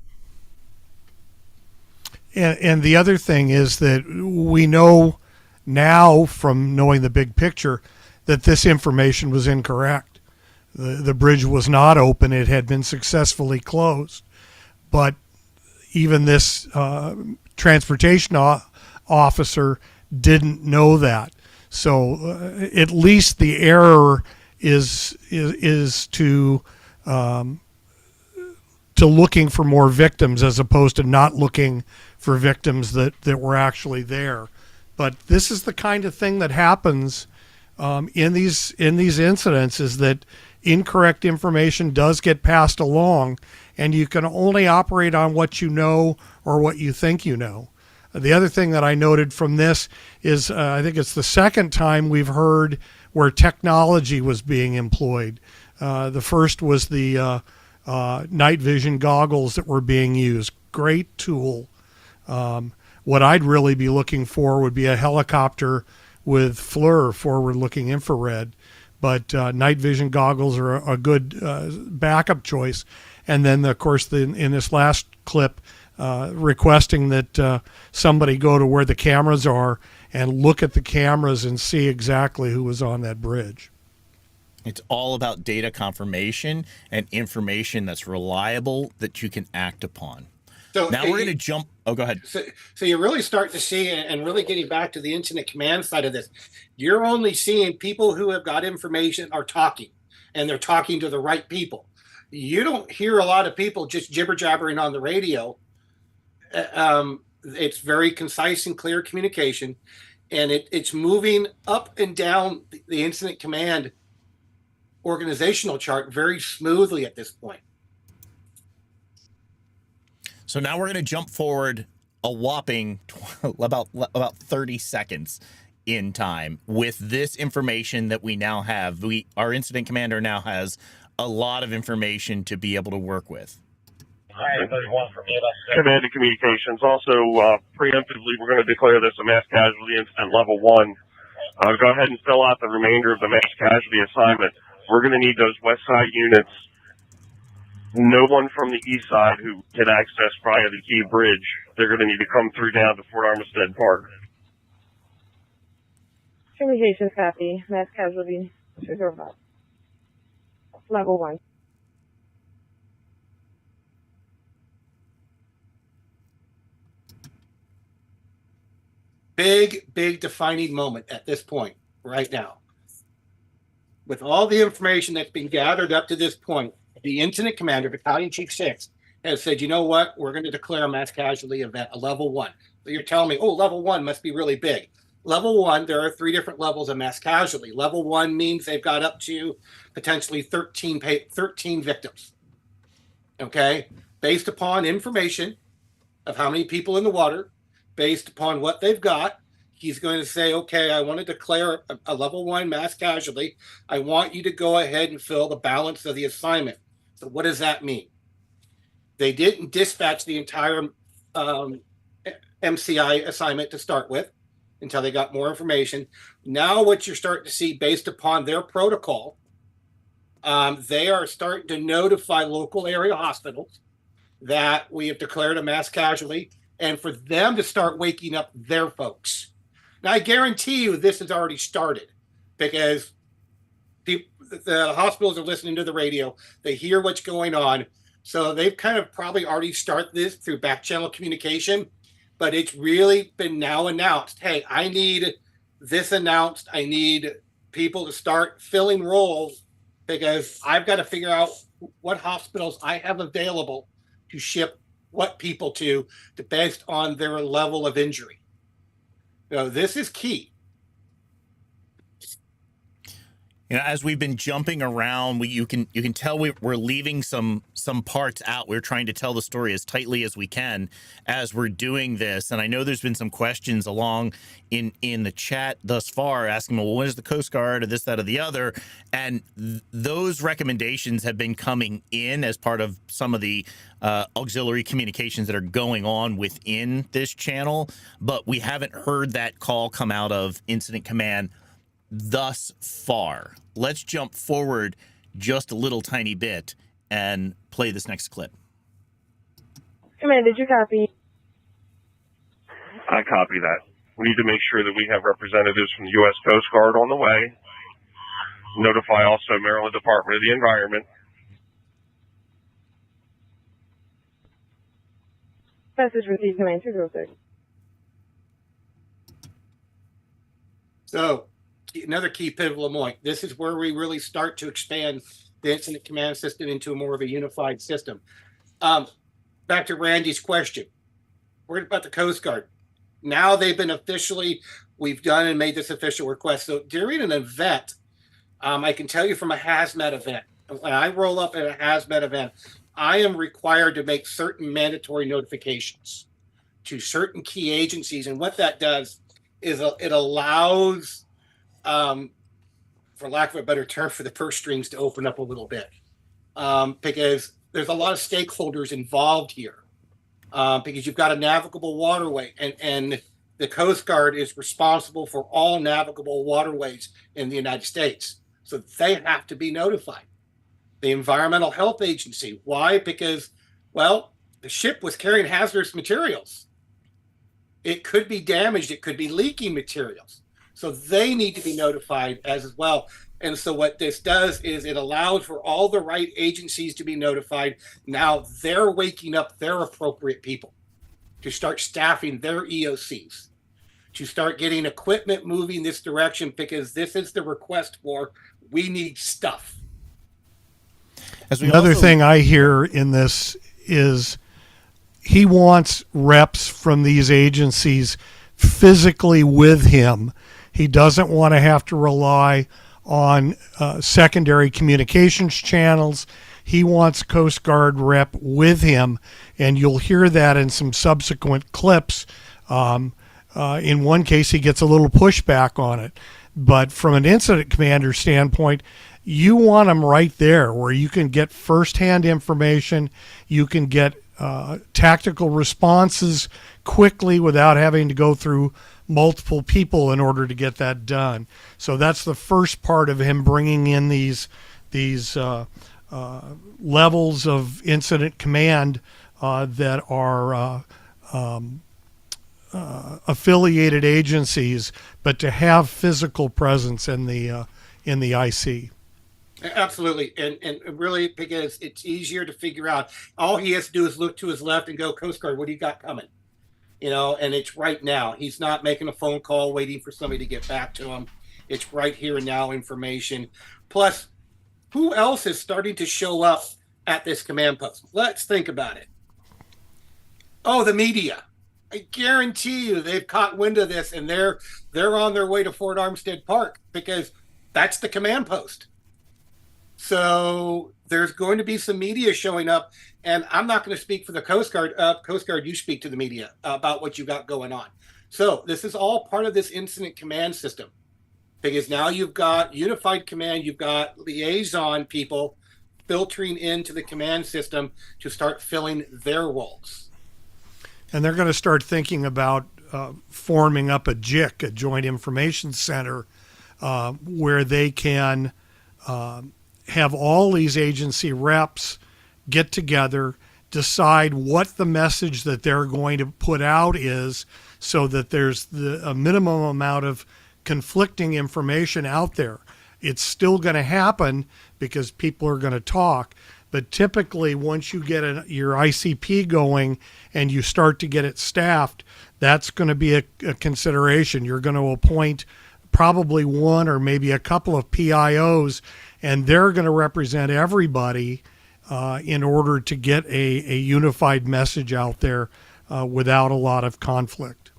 And the other thing is that we know now, from knowing the big picture, that this information was incorrect. The bridge was not open. It had been successfully closed. But even this transportation officer didn't know that. So at least the error is to looking for more victims, as opposed to not looking for victims that were actually there. But this is the kind of thing that happens in these incidents, is that incorrect information does get passed along, and you can only operate on what you know or what you think you know. The other thing that I noted from this is I think it's the second time we've heard where technology was being employed. The first was the night vision goggles that were being used. Great tool. What I'd really be looking for would be a helicopter with FLIR, forward-looking infrared. But night vision goggles are a good backup choice. And then, of course, in this last clip, requesting that somebody go to where the cameras are and look at the cameras and see exactly who was on that bridge. It's all about data confirmation and information that's reliable that you can act upon. So now we're going to jump. Oh, go ahead. So you really start to see, and really getting back to the incident command side of this, you're only seeing people who have got information are talking, and they're talking to the right people. You don't hear a lot of people just jibber jabbering on the radio. It's very concise and clear communication, and it's moving up and down the incident command organizational chart very smoothly at this point. So now we're going to jump forward a whopping about 30 seconds in time with this information that we now have. Our incident commander now has a lot of information to be able to work with. Command and communications. Also, preemptively, we're going to declare this a mass casualty incident level 1. Go ahead and fill out the remainder of the mass casualty assignment. We're going to need those west side units. No one from the east side who can access via the Key Bridge. They're going to need to come through down to Fort Armistead Park. Communications copy. Mass casualty. Level 1. Big defining moment at this point, right now. With all the information that's been gathered up to this point, the incident commander, Battalion Chief 6, has said, you know what, we're going to declare a mass casualty event, a level 1. So you're telling me, oh, level 1 must be really big. Level 1, there are 3 different levels of mass casualty. Level 1 means they've got up to potentially 13 victims. Okay? Based upon information of how many people in the water, based upon what they've got, He's going to say, okay, I want to declare a level 1 mass casualty. I want you to go ahead and fill the balance of the assignment. So what does that mean? They didn't dispatch the entire MCI assignment to start with until they got more information. Now what you're starting to see based upon their protocol, they are starting to notify local area hospitals that we have declared a mass casualty and for them to start waking up their folks. Now, I guarantee you this has already started because the hospitals are listening to the radio. They hear what's going on. So they've kind of probably already started this through back channel communication, but it's really been now announced. Hey, I need this announced. I need people to start filling roles because I've got to figure out what hospitals I have available to ship what people to based on their level of injury. So this is key. You know, as we've been jumping around, you can tell we're leaving some parts out. We're trying to tell the story as tightly as we can as we're doing this. And I know there's been some questions along in the chat thus far asking, well, when is the Coast Guard or this, that, or the other? And those recommendations have been coming in as part of some of the auxiliary communications that are going on within this channel. But we haven't heard that call come out of Incident Command thus far. Let's jump forward just a little tiny bit and play this next clip. Command, did you copy? I copy that. We need to make sure that we have representatives from the U.S. Coast Guard on the way. Notify also Maryland Department of the Environment. Message received, Command 206. So, another key pivotal point. This is where we really start to expand the incident command system into more of a unified system. Back to Randy's question. We're about the Coast Guard. Now they've been we've done and made this official request. So during an event, I can tell you from a hazmat event, when I roll up at a hazmat event, I am required to make certain mandatory notifications to certain key agencies. And what that does is it allows, for lack of a better term, for the purse strings to open up a little bit, because there's a lot of stakeholders involved here, because you've got a navigable waterway, and the Coast Guard is responsible for all navigable waterways in the United States. So they have to be notified. The Environmental Health Agency. Why? Because, well, the ship was carrying hazardous materials. It could be damaged. It could be leaking materials. So they need to be notified as well. And so what this does is it allows for all the right agencies to be notified. Now they're waking up their appropriate people to start staffing their EOCs, to start getting equipment moving this direction, because this is the request for, we need stuff. Another thing I hear in this is he wants reps from these agencies physically with him. He doesn't want to have to rely on secondary communications channels. He wants Coast Guard rep with him, and you'll hear that in some subsequent clips. In one case, he gets a little pushback on it. But from an incident commander standpoint, you want them right there where you can get firsthand information, you can get tactical responses quickly without having to go through multiple people in order to get that done. So that's the first part of him bringing in these levels of incident command that are affiliated agencies, but to have physical presence in the IC. Absolutely. And really, because it's easier to figure out. All he has to do is look to his left and go, Coast Guard, what do you got coming? You know, and it's right now. He's not making a phone call waiting for somebody to get back to him. It's right here and now information. Plus, who else is starting to show up at this command post? Let's think about it. Oh, the media. I guarantee you they've caught wind of this, and they're on their way to Fort Armistead Park, because that's the command post. So there's going to be some media showing up, and I'm not going to speak for the Coast Guard. Coast Guard, you speak to the media about what you got going on. So this is all part of this incident command system, because now you've got unified command, you've got liaison people filtering into the command system to start filling their roles. And they're going to start thinking about forming up a JIC, a Joint Information Center, where they can have all these agency reps get together, decide what the message that they're going to put out is, so that there's a minimum amount of conflicting information out there. It's still going to happen because people are going to talk. But typically, once you get your ICP going and you start to get it staffed, that's going to be a consideration. You're going to appoint probably one or maybe a couple of PIOs, and they're going to represent everybody in order to get a unified message out there without a lot of conflict.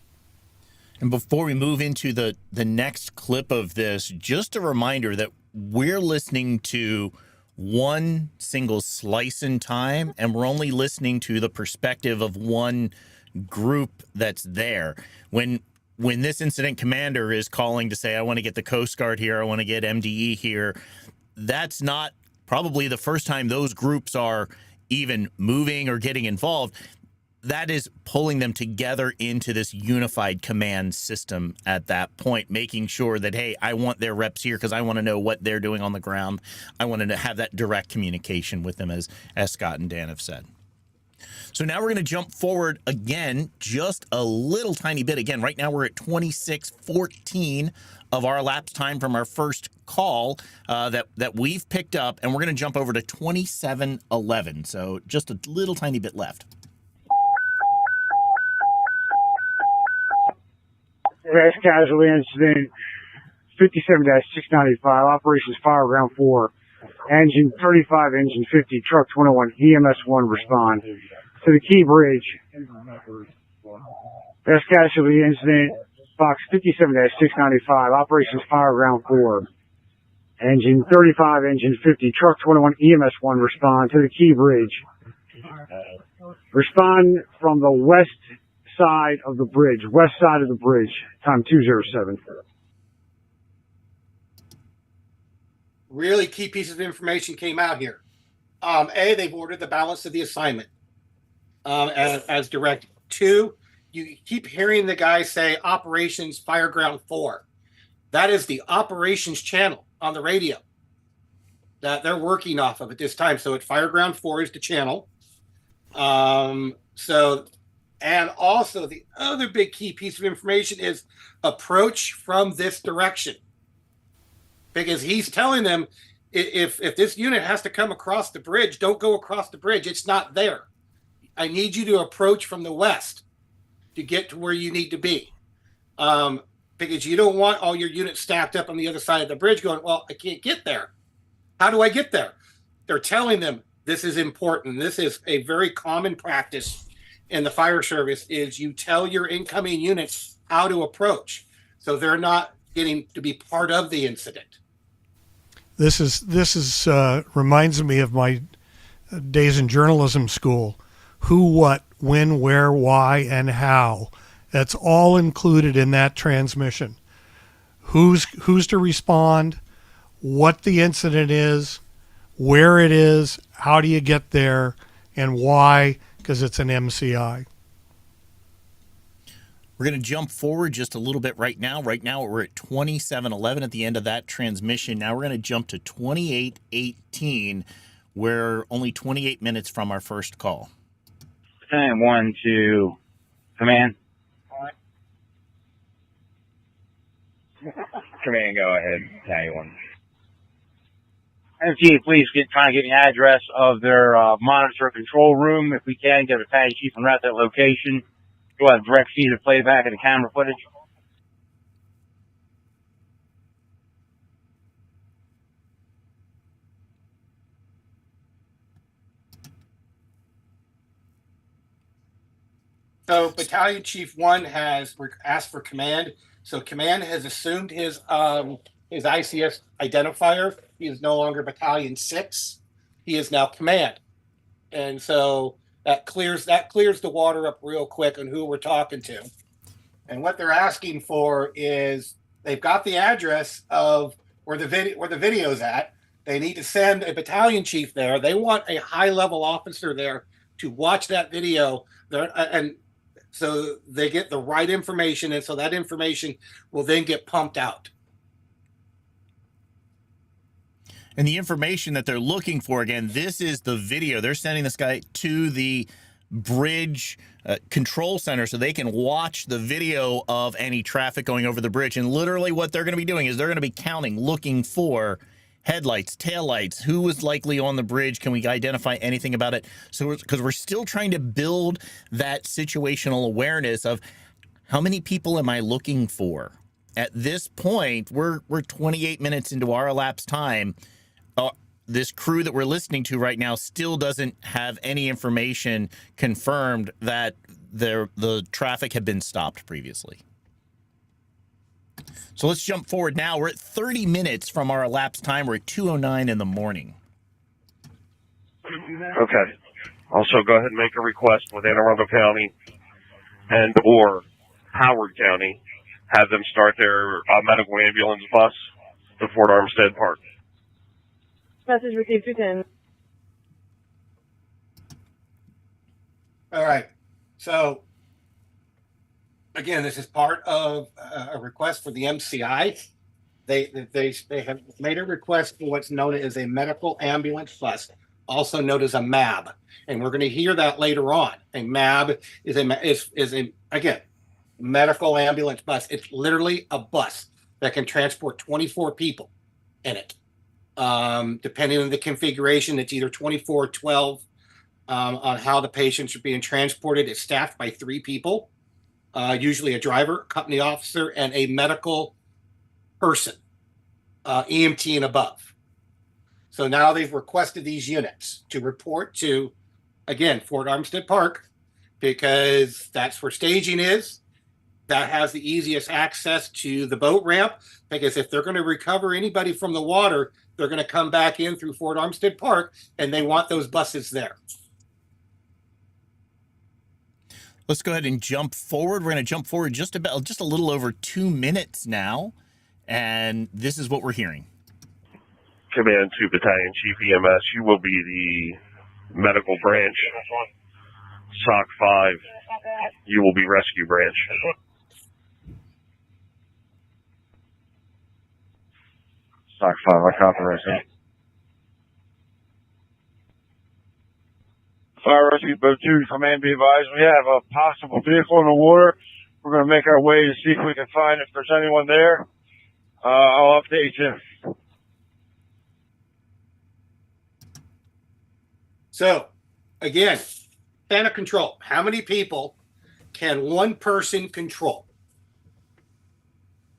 And before we move into the next clip of this, just a reminder that we're listening to one single slice in time, and we're only listening to the perspective of one group that's there. When this incident commander is calling to say, I want to get the Coast Guard here, I want to get MDE here, that's not probably the first time those groups are even moving or getting involved. That is pulling them together into this unified command system at that point, making sure that, hey, I want their reps here because I want to know what they're doing on the ground. I want to have that direct communication with them, as Scott and Dan have said. So now we're going to jump forward again, just a little tiny bit. Again, right now we're at 26:14 of our elapsed time from our first call that we've picked up, and we're going to jump over to 27:11. So just a little tiny bit left. Last casualty incident, 57-695, operations fire ground 4, engine 35, engine 50, truck 21, EMS 1 respond to the Key Bridge. Last casualty incident, box 57-695, operations fire ground 4, engine 35, engine 50, truck 21, EMS 1 respond to the Key Bridge. Respond from the west side of the bridge, time 207. Really key pieces of information came out here. A, they've ordered the balance of the assignment as directed. 2, you keep hearing the guy say operations fireground 4. That is the operations channel on the radio that they're working off of at this time. So at fireground 4 is the channel. And also the other big key piece of information is approach from this direction, because he's telling them if this unit has to come across the bridge, don't go across the bridge. It's not there. I need you to approach from the west to get to where you need to be, because you don't want all your units stacked up on the other side of the bridge going, well, I can't get there. How do I get there? They're telling them this is important. This is a very common practice in the fire service, is you tell your incoming units how to approach, so they're not getting to be part of the incident. This reminds me of my days in journalism school. Who, what, when, where, why, and how. That's all included in that transmission. Who's to respond, what the incident is, where it is, how do you get there, and why, because it's an MCI. We're going to jump forward just a little bit right now. Right now, we're at 27:11 at the end of that transmission. Now we're going to jump to 28:18. We're only 28 minutes from our first call. Battalion 1 to command. Command, go ahead. Battalion 1. MTA, please try and get the address of their monitor control room. If we can, get a battalion chief and route that location. We'll have direct feed of playback of the camera footage. So Battalion Chief 1 has asked for command. So command has assumed his ICS identifier. He is no longer Battalion 6. He is now command. And so that clears the water up real quick on who we're talking to. And what they're asking for is they've got the address of where the video's at. They need to send a battalion chief there. They want a high-level officer there to watch that video. And so they get the right information, and so that information will then get pumped out. And the information that they're looking for, again, this is the video. They're sending this guy to the bridge control center so they can watch the video of any traffic going over the bridge. And literally what they're going to be doing is they're going to be counting, looking for headlights, taillights, who was likely on the bridge. Can we identify anything about it? So, because we're still trying to build that situational awareness of how many people am I looking for? At this point, we're 28 minutes into our elapsed time. This crew that we're listening to right now still doesn't have any information confirmed that the traffic had been stopped previously. So let's jump forward now. We're at 30 minutes from our elapsed time. We're at 2:09 in the morning. Okay. Also, go ahead and make a request with Anne Arundel County and or Howard County. Have them start their medical ambulance bus to Fort Armistead Park. Message received 210. All right. So, again, this is part of a request for the MCI. They have made a request for what's known as a medical ambulance bus, also known as a MAB, and we're going to hear that later on. A MAB is a again medical ambulance bus. It's literally a bus that can transport 24 people in it. Depending on the configuration, it's either 24 or 12 on how the patients are being transported. It's staffed by 3 people, usually a driver, a company officer, and a medical person, EMT and above. So now they've requested these units to report to, again, Fort Armistead Park, because that's where staging is. That has the easiest access to the boat ramp, because if they're going to recover anybody from the water, they're going to come back in through Fort Armistead Park, and they want those buses there. Let's go ahead and jump forward. We're going to jump forward just a little over 2 minutes now, and this is what we're hearing. Command to Battalion Chief EMS, you will be the medical branch. SOC 5, you will be rescue branch. SOC 5, I copy rescue. Fire Rescue Boat 2, command be advised, we have a possible vehicle in the water. We're going to make our way to see if we can find if there's anyone there. I'll update you. So, again, span of control. How many people can one person control?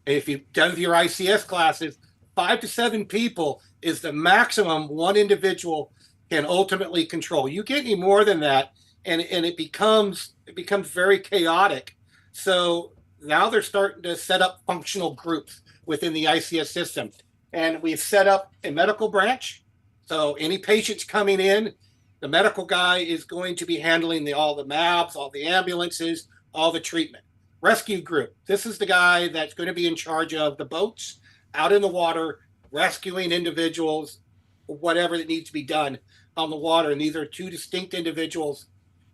If you've done your ICS classes, 5 to 7 people is the maximum one individual can ultimately control. You get any more than that, and it becomes very chaotic. So now they're starting to set up functional groups within the ICS system. And we've set up a medical branch. So any patients coming in, the medical guy is going to be handling all the MABs, all the ambulances, all the treatment. Rescue group, this is the guy that's going to be in charge of the boats out in the water, rescuing individuals, whatever that needs to be done on the water. And these are 2 distinct individuals.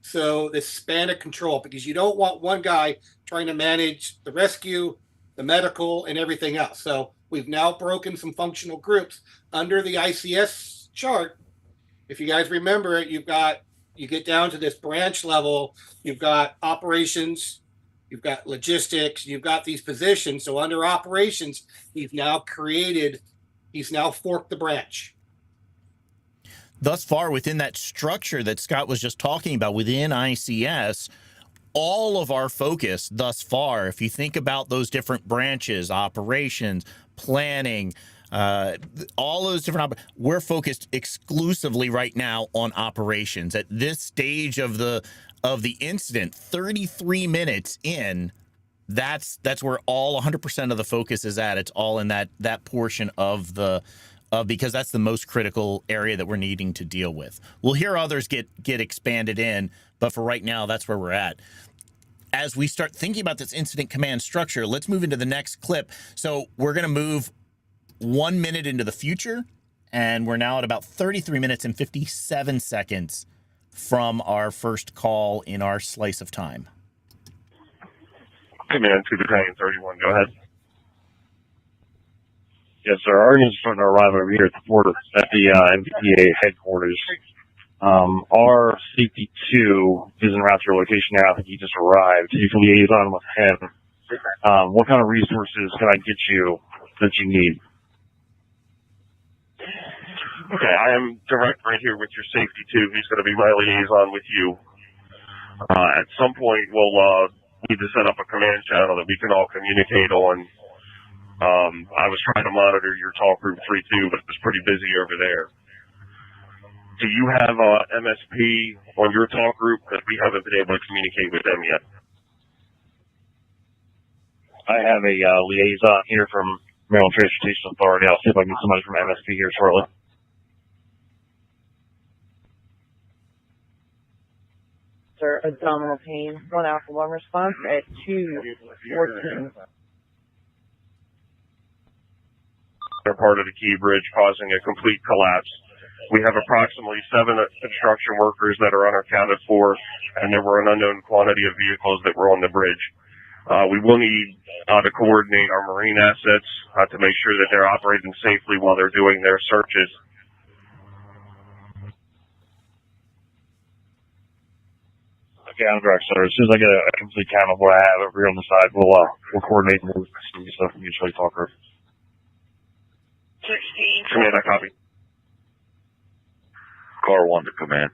So the span of control, because you don't want one guy trying to manage the rescue, the medical, and everything else. So we've now broken some functional groups under the ICS chart. If you guys remember it, you get down to this branch level, you've got operations, you've got logistics, you've got these positions. So under operations, he's now forked the branch. Thus far, within that structure that Scott was just talking about within ICS, all of our focus thus far, if you think about those different branches, operations, planning, all those different, we're focused exclusively right now on operations. At this stage of the incident, 33 minutes in, that's where all 100% of the focus is at. It's all in that portion of because that's the most critical area that we're needing to deal with. We'll hear others get expanded in, but for right now, that's where we're at. as we start thinking about this incident command structure, let's move into the next clip. So we're going to move 1 minute into the future, and we're now at about 33 minutes and 57 seconds from our first call in our slice of time. Command to Battalion 31, go ahead. Yes, sir. Our units are starting to arrive over here at the MVPA headquarters. Our safety 2 is en route to your location now. I think he just arrived. You can liaison with him. What kind of resources can I get you that you need? Okay, I am direct right here with your safety 2. He's going to be my liaison with you. At some point, we'll need to set up a command channel that we can all communicate on. I was trying to monitor your talk group 3-2, but it was pretty busy over there. Do you have MSP on your talk group? Because we haven't been able to communicate with them yet. I have a liaison here from Maryland Transportation Authority. I'll see if I can get somebody from MSP here shortly. Sir, abdominal pain, 1 Alpha 1 response at 2:14. They're part of the key bridge causing a complete collapse. We have approximately 7 construction workers that are unaccounted for, and there were an unknown quantity of vehicles that were on the bridge. We will need to coordinate our marine assets to make sure that they're operating safely while they're doing their searches. Okay, I'm direct, sir. As soon as I get a complete count of what I have over here on the side, we'll coordinate and move some stuff from mutually talker. 16. Command, I copy. Car 1 to command.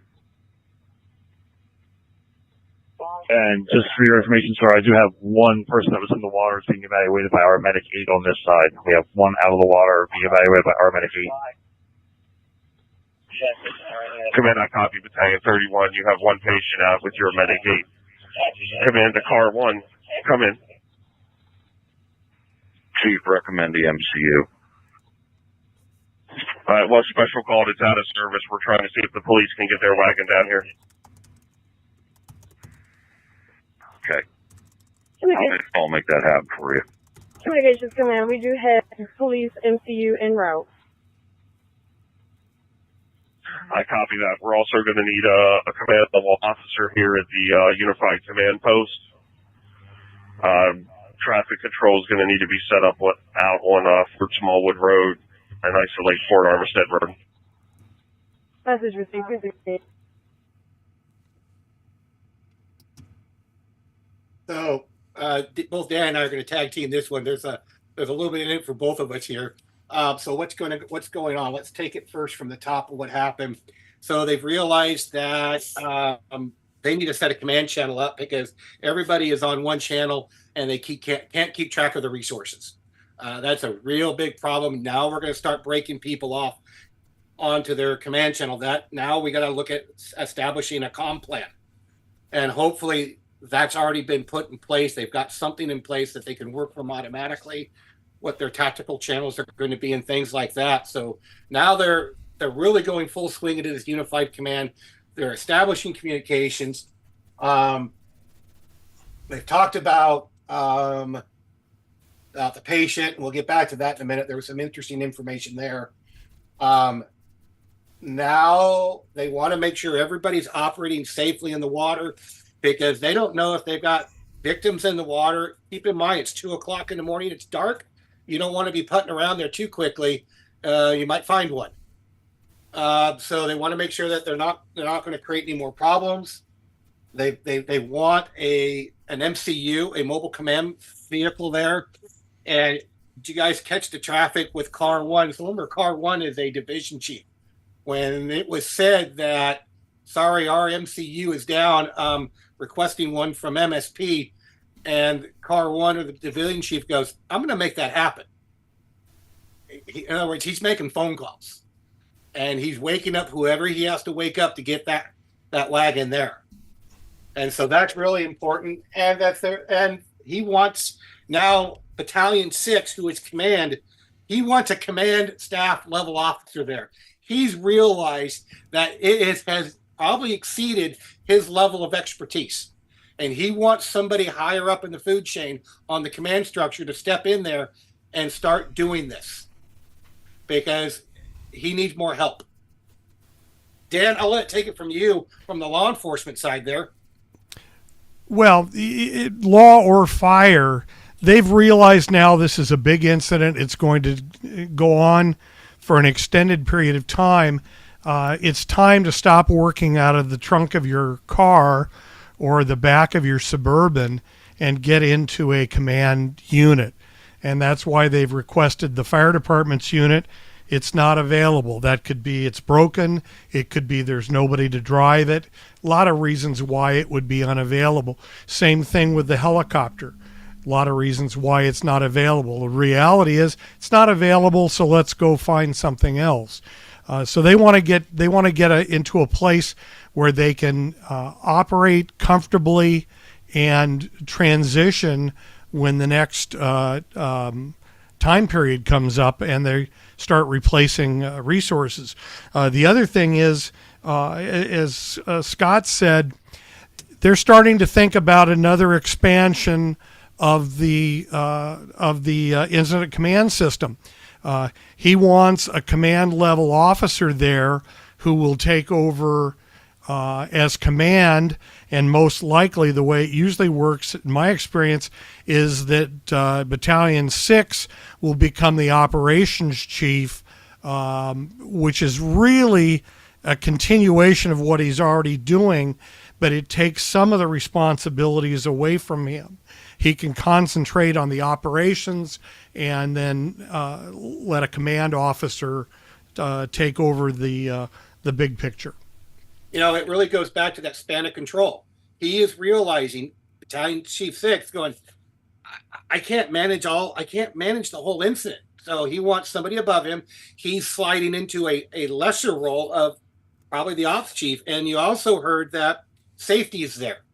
And just for your information, sir, I do have one person that was in the water being evaluated by our medic 8 on this side. We have one out of the water being evaluated by our medic 8. Command, I copy. Battalion 31, you have 1 patient out with your medic 8. Command to car 1, come in. Chief, recommend the MCU. Well, special call, it's out of service. We're trying to see if the police can get their wagon down here. Okay. I'll make that happen for you. Communications Command, we do have police MCU en route. I copy that. We're also going to need a command level officer here at the Unified Command Post. Traffic control is going to need to be set up out on Fort Smallwood Road and isolate Fort Armistead Road. Message received. So both Dan and I are going to tag team this one. There's a little bit in it for both of us here. So what's going on? Let's take it first from the top of what happened. So they've realized that they need to set a command channel up because everybody is on one channel and they can't keep track of the resources. That's a real big problem. Now we're going to start breaking people off onto their command channel. That now we got to look at establishing a comm plan, and hopefully that's already been put in place. They've got something in place that they can work from automatically, what their tactical channels are going to be and things like that. So now they're really going full swing into this unified command. They're establishing communications. They've talked about the patient, and we'll get back to that in a minute. There was some interesting information there. Now they want to make sure everybody's operating safely in the water because they don't know if they've got victims in the water. Keep in mind, it's 2:00 in the morning. It's dark. You don't want to be putting around there too quickly. You might find one. So they want to make sure that they're not going to create any more problems. They want an MCU, a mobile command vehicle there. And did you guys catch the traffic with Car 1? So remember, Car 1 is a division chief. When it was said that, sorry, our MCU is down, requesting one from MSP, and Car 1 or the division chief goes, I'm going to make that happen. In other words, he's making phone calls. And he's waking up whoever he has to wake up to get that wagon there. And so that's really important. And and he wants now Battalion 6, who is command, he wants a command staff level officer there. He's realized that it has probably exceeded his level of expertise. And he wants somebody higher up in the food chain on the command structure to step in there and start doing this because he needs more help. Dan, I'll take it from you from the law enforcement side there. Well, law or fire, they've realized now this is a big incident. It's going to go on for an extended period of time. It's time to stop working out of the trunk of your car or the back of your Suburban and get into a command unit. And that's why they've requested the fire department's unit. It's not available. That could be it's broken. It could be there's nobody to drive it. A lot of reasons why it would be unavailable. Same thing with the helicopter. A lot of reasons why it's not available. The reality is it's not available, so let's go find something else. So they want to get into a place where they can operate comfortably and transition when the next time period comes up and they start replacing resources. The other thing is, as Scott said, they're starting to think about another expansion of the incident command system. He wants a command level officer there who will take over as command, and most likely the way it usually works in my experience is that Battalion 6 will become the operations chief, which is really a continuation of what he's already doing, but it takes some of the responsibilities away from him. He can concentrate on the operations and then let a command officer take over the big picture. You know, it really goes back to that span of control. He is realizing, Battalion Chief 6 going, I can't manage the whole incident. So he wants somebody above him. He's sliding into a lesser role of probably the ops chief. And you also heard that safety is there.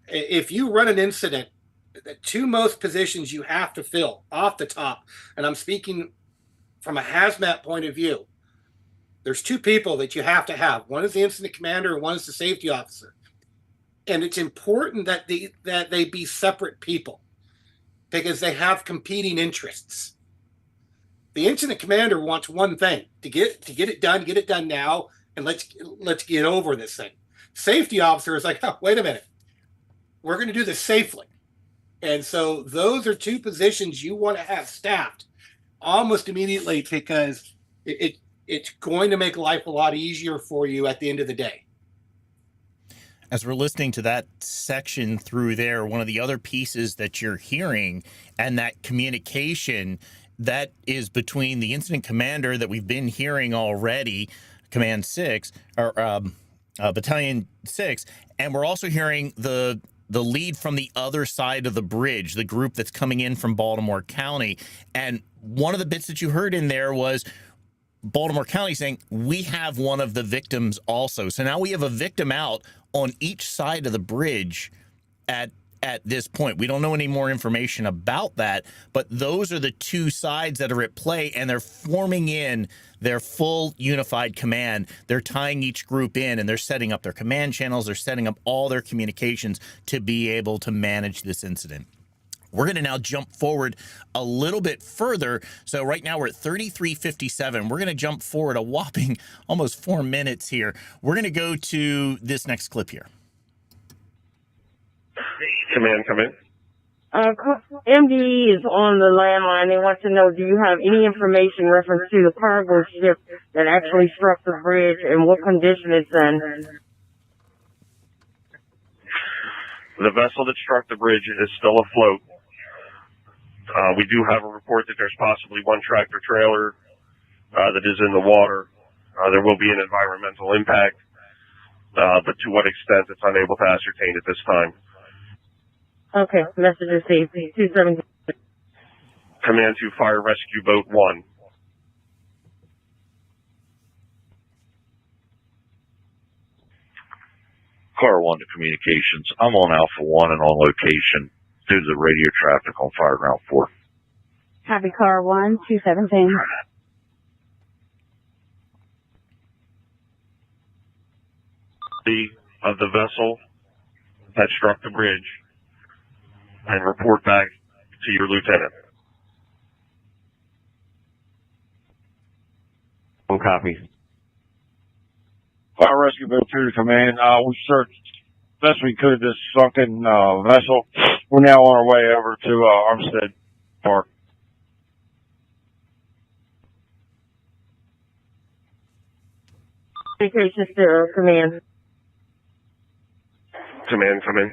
If you run an incident, the two most positions you have to fill off the top, and I'm speaking from a hazmat point of view, there's two people that you have to have. One is the incident commander and one is the safety officer. And it's important that they be separate people because they have competing interests. The incident commander wants one thing, to get it done now, and let's get over this thing. Safety officer is like, oh, wait a minute. We're going to do this safely. And so those are two positions you want to have staffed almost immediately because it's going to make life a lot easier for you at the end of the day. As we're listening to that section through there, one of the other pieces that you're hearing and that communication that is between the incident commander that we've been hearing already, Command 6, or Battalion 6, and we're also hearing the lead from the other side of the bridge, the group that's coming in from Baltimore County. And one of the bits that you heard in there was Baltimore County saying, we have one of the victims also. So now we have a victim out on each side of the bridge at this point. We don't know any more information about that, but those are the two sides that are at play, and they're forming in their full unified command. They're tying each group in, and they're setting up their command channels. They're setting up all their communications to be able to manage this incident. We're going to now jump forward a little bit further. So right now we're at 33:57. We're going to jump forward a whopping almost 4 minutes here. We're going to go to this next clip here. Command, come in. MD is on the landline. They want to know, do you have any information reference to the cargo ship that actually struck the bridge and what condition it's in? The vessel that struck the bridge is still afloat. We do have a report that there's possibly one tractor trailer that is in the water. There will be an environmental impact, but to what extent it's unable to ascertain at this time. Okay, message received. 217. Command to Fire Rescue Boat 1. Car 1 to communications. I'm on Alpha 1 and on location due to the radio traffic on Fire Ground 4. Copy Car 1, 217. Of the vessel that struck the bridge and report back to your lieutenant. One copy. Fire rescue boat 2 to command. We searched best we could this sunken vessel. We're now on our way over to Armstead Park. Communications to command. Command, come in.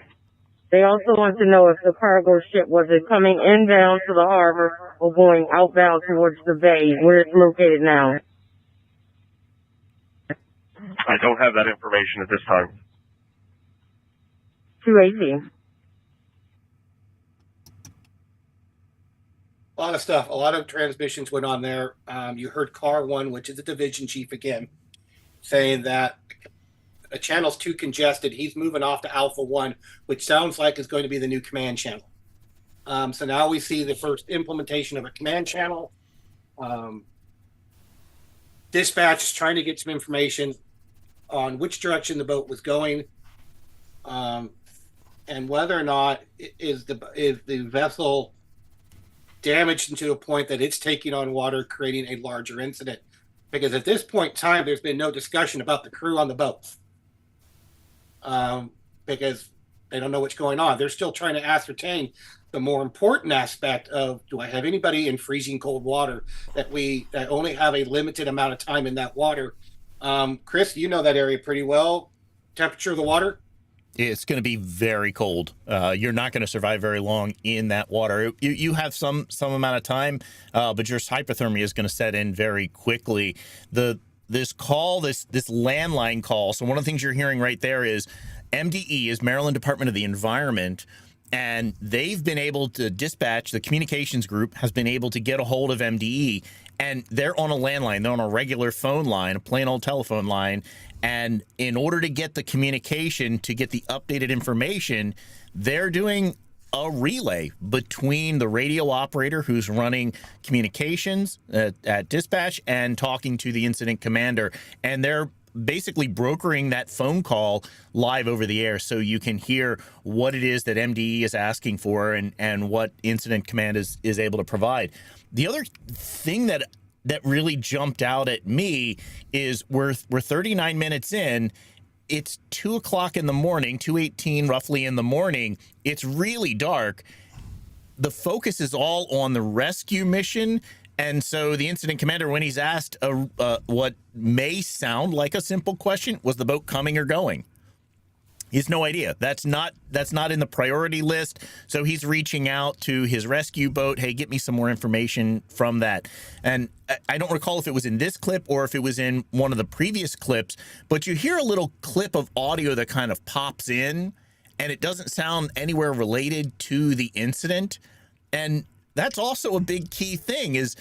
They also want to know if the cargo ship was it coming inbound to the harbor or going outbound towards the bay where it's located now. I don't have that information at this time. 218. A lot of stuff. A lot of transmissions went on there. You heard Car 1, which is the division chief again, saying that a channel's too congested. He's moving off to Alpha 1, which sounds like is going to be the new command channel. So now we see the first implementation of a command channel. Dispatch is trying to get some information on which direction the boat was going, and whether or not is the vessel damaged to a point that it's taking on water, creating a larger incident. Because at this point in time, there's been no discussion about the crew on the boat, because they don't know what's going on. They're still trying to ascertain the more important aspect of, do I have anybody in freezing cold water that only have a limited amount of time in that water. Chris, you know that area pretty well. Temperature of the water? It's going to be very cold. You're not going to survive very long in that water. You have some amount of time, but your hypothermia is going to set in very quickly. This landline call. So one of the things you're hearing right there is MDE, is Maryland Department of the Environment, and they've been able to dispatch. The communications group has been able to get a hold of MDE, and they're on a landline. They're on a regular phone line, a plain old telephone line. And in order to get the communication, to get the updated information, they're doing a relay between the radio operator who's running communications at dispatch and talking to the incident commander. And they're basically brokering that phone call live over the air, so you can hear what it is that MDE is asking for and what incident command is able to provide. The other thing that really jumped out at me is we're 39 minutes in. It's 2 o'clock in the morning, 2:18 roughly in the morning. It's really dark. The focus is all on the rescue mission. And so the incident commander, when he's asked what may sound like a simple question, was the boat coming or going? He has no idea. That's not in the priority list. So he's reaching out to his rescue boat. Hey, get me some more information from that. And I don't recall if it was in this clip or if it was in one of the previous clips, but you hear a little clip of audio that kind of pops in, and it doesn't sound anywhere related to the incident. And that's also a big key thing, is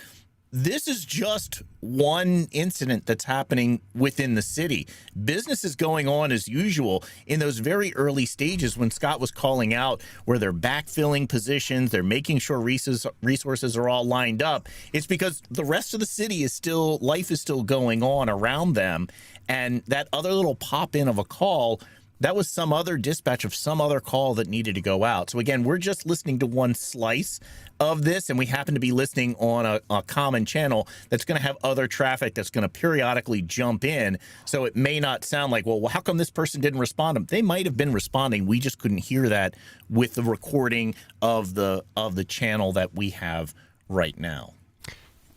this is just one incident that's happening within the city. Business is going on as usual. In those very early stages when Scott was calling out where they're backfilling positions, they're making sure resources are all lined up, it's because the rest of the city life is still going on around them. And that other little pop in of a call, that was some other dispatch of some other call that needed to go out. So again, we're just listening to one slice of this, and we happen to be listening on a common channel that's going to have other traffic that's going to periodically jump in. So it may not sound like, well, how come this person didn't respond? They might have been responding. We just couldn't hear that with the recording of the channel that we have right now.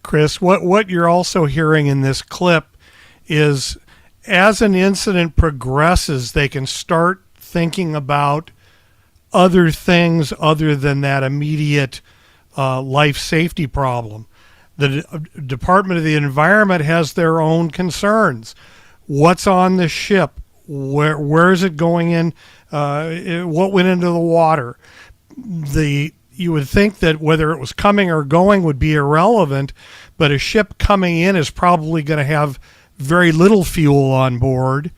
Chris, what you're also hearing in this clip is, as an incident progresses, they can start thinking about other things other than that immediate life safety problem. The Department of the Environment has their own concerns. What's on the ship? Where is it going in? What went into the water? You would think that whether it was coming or going would be irrelevant, but a ship coming in is probably going to have very little fuel on board.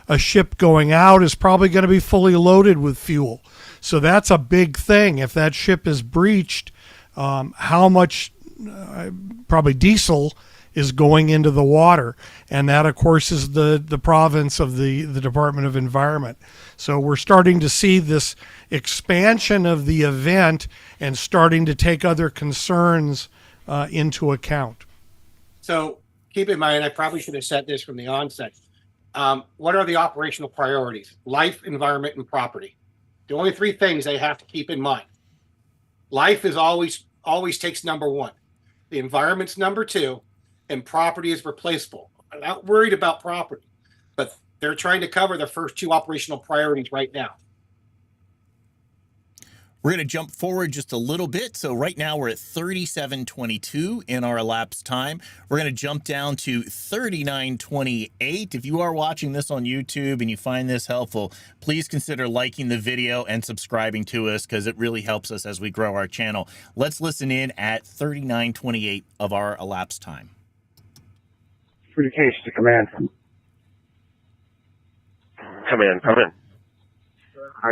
A ship going out is probably going to be fully loaded with fuel. So that's a big thing. If that ship is breached, how much, probably diesel, is going into the water. And that, of course, is the province of the Department of Environment. So we're starting to see this expansion of the event and starting to take other concerns into account. So keep in mind, I probably should have said this from the onset. What are the operational priorities? Life, environment, and property. The only three things they have to keep in mind. Life is always takes number one. The environment's number two, and property is replaceable. I'm not worried about property, but they're trying to cover the first two operational priorities right now. We're going to jump forward just a little bit. So right now we're at 37:22 in our elapsed time. We're going to jump down to 39:28. If you are watching this on YouTube and you find this helpful, please consider liking the video and subscribing to us, because it really helps us as we grow our channel. Let's listen in at 39:28 of our elapsed time. For the case to command. Come in.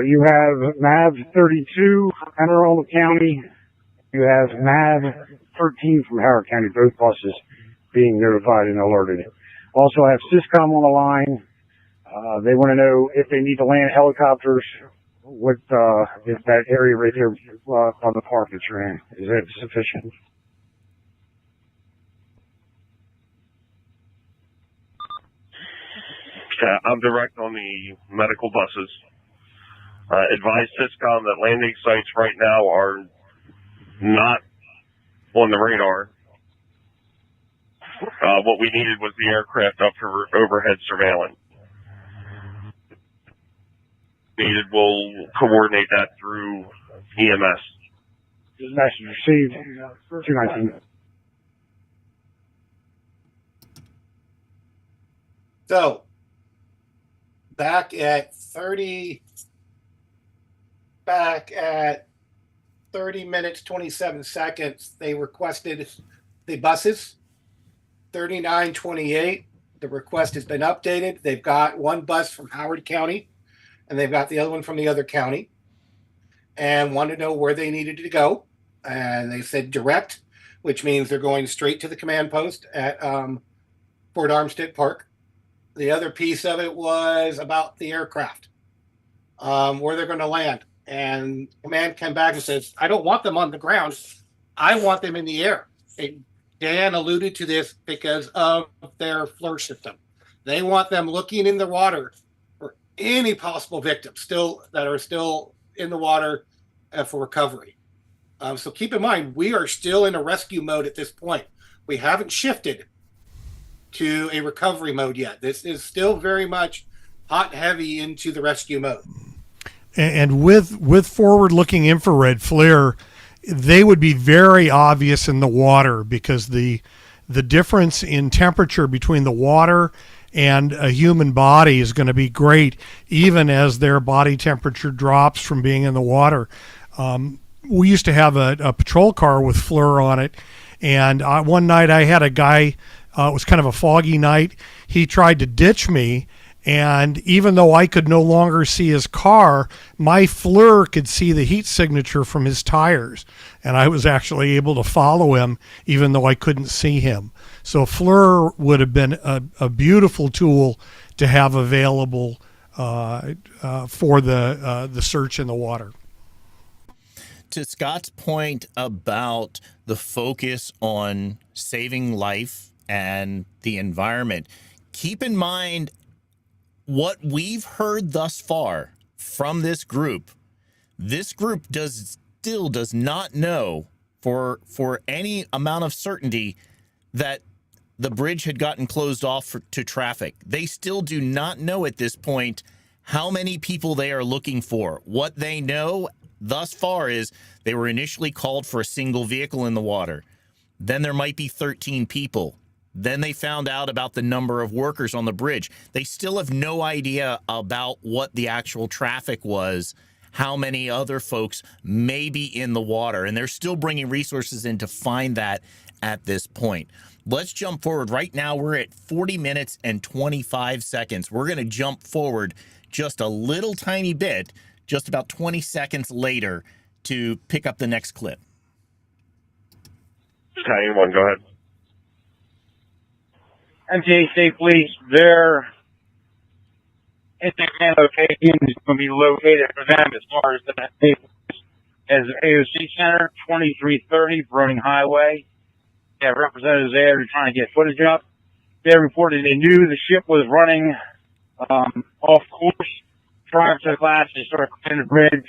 You have NAV 32, Anne Arundel County. You have NAV 13 from Howard County, both buses being notified and alerted. Also, I have Syscom on the line. They want to know if they need to land helicopters. What if that area right there on the park that you're in, is that sufficient? I'm direct on the medical buses. Advise Syscom that landing sites right now are not on the radar. What we needed was the aircraft up for overhead surveillance. Needed, we'll coordinate that through EMS. Message received, 219. So, back at 30 minutes, 27 seconds, they requested the buses. 39:28, the request has been updated. They've got one bus from Howard County, and they've got the other one from the other county, and wanted to know where they needed to go. And they said direct, which means they're going straight to the command post at Fort Armistead Park. The other piece of it was about the aircraft, where they're going to land. And command came back and says, I don't want them on the ground. I want them in the air. And Dan alluded to this because of their FLIR system. They want them looking in the water for any possible victims that are still in the water for recovery. So keep in mind, we are still in a rescue mode at this point. We haven't shifted to a recovery mode yet. This is still very much hot and heavy into the rescue mode. And with forward-looking infrared FLIR, they would be very obvious in the water, because the difference in temperature between the water and a human body is going to be great, even as their body temperature drops from being in the water. We used to have a patrol car with FLIR on it, and one night I had a guy, it was kind of a foggy night, he tried to ditch me. And even though I could no longer see his car, my FLIR could see the heat signature from his tires. And I was actually able to follow him even though I couldn't see him. So FLIR would have been a beautiful tool to have available for the search in the water. To Scott's point about the focus on saving life and the environment, keep in mind what we've heard thus far from this group still does not know for any amount of certainty that the bridge had gotten closed off to traffic. They still do not know at this point how many people they are looking for. What they know thus far is they were initially called for a single vehicle in the water. Then there might be 13 people. Then they found out about the number of workers on the bridge. They still have no idea about what the actual traffic was, how many other folks may be in the water, and they're still bringing resources in to find that at this point. Let's jump forward. Right now, we're at 40 minutes and 25 seconds. We're going to jump forward just a little tiny bit, just about 20 seconds later, to pick up the next clip. Battalion 1, go ahead. MTA State Police, their incident location is going to be located for them as far as the as AOC Center, 2330 Broning Highway. They have representatives there who are trying to get footage up. They reported they knew the ship was running off course prior to the collapse. They started clearing the bridge.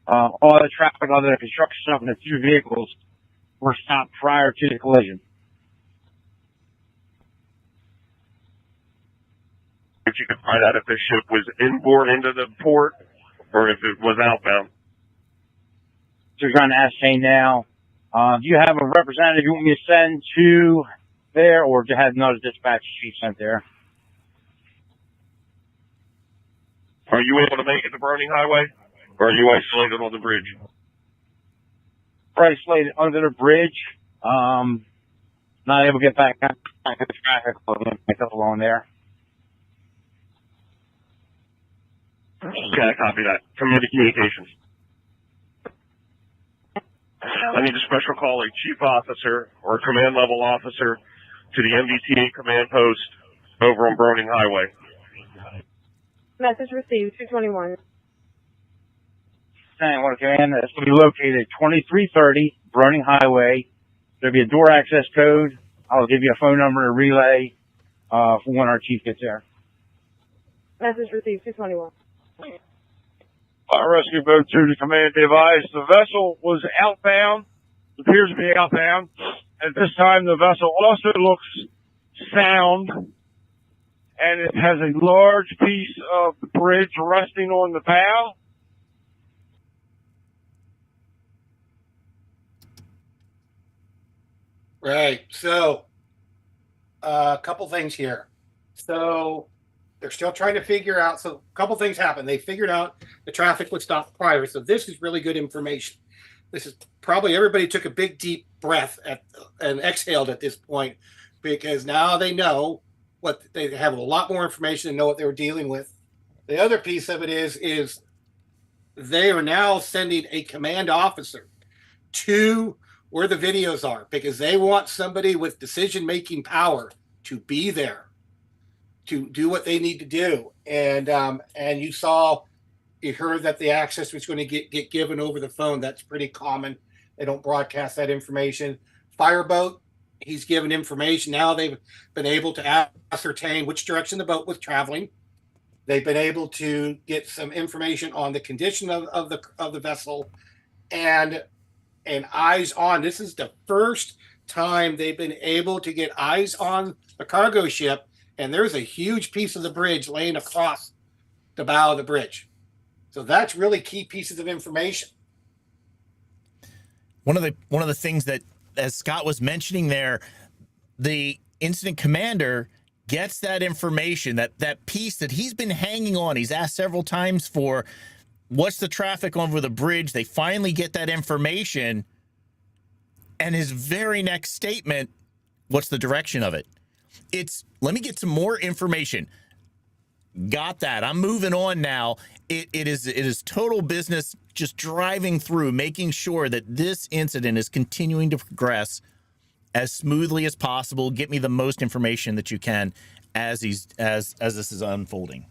All the traffic other than construction stuff and the two vehicles were stopped prior to the collision. If you could find out if the ship was inboard into the port or if it was outbound. So we're trying to ascertain now. Do you have a representative you want me to send to there, or to have another dispatch chief sent there? Are you able to make it to Broning Highway, or are you isolated on the bridge? We're isolated under the bridge. Not able to get back to the traffic myself along there. Okay, I copy that. Communications. I need a special call a chief officer or a command level officer to the MDTA command post over on Broning Highway. Message received, 221. Saying what command, it's going to be located at 2330 Broning Highway. There'll be a door access code. I'll give you a phone number and relay for when our chief gets there. Message received, 221. Fire rescue boat to the command device. The vessel was outbound, appears to be outbound. At this time, the vessel also looks sound, and it has a large piece of the bridge resting on the bow. Right. So, a couple things here. So, they're still trying to figure out. So, a couple things happened. They figured out the traffic would stop prior. So, this is really good information. This is probably everybody took a big, deep breath and exhaled at this point, because now they know what they have a lot more information and know what they were dealing with. The other piece of it is they are now sending a command officer to where the videos are, because they want somebody with decision-making power to be there to do what they need to do. And you heard that the access was going to get given over the phone. That's pretty common. They don't broadcast that information. Fireboat, he's given information. Now they've been able to ascertain which direction the boat was traveling. They've been able to get some information on the condition of the vessel and eyes on. This is the first time they've been able to get eyes on the cargo ship, and there's a huge piece of the bridge laying across the bow of the bridge. So that's really key pieces of information. One of the things that, as Scott was mentioning there, the incident commander gets that information, that piece that he's been hanging on. He's asked several times for, what's the traffic over the bridge? They finally get that information, and his very next statement, what's the direction of it? It's, let me get some more information. Got that. I'm moving on now. It is total business, just driving through, making sure that this incident is continuing to progress as smoothly as possible. Get me the most information that you can as this is unfolding.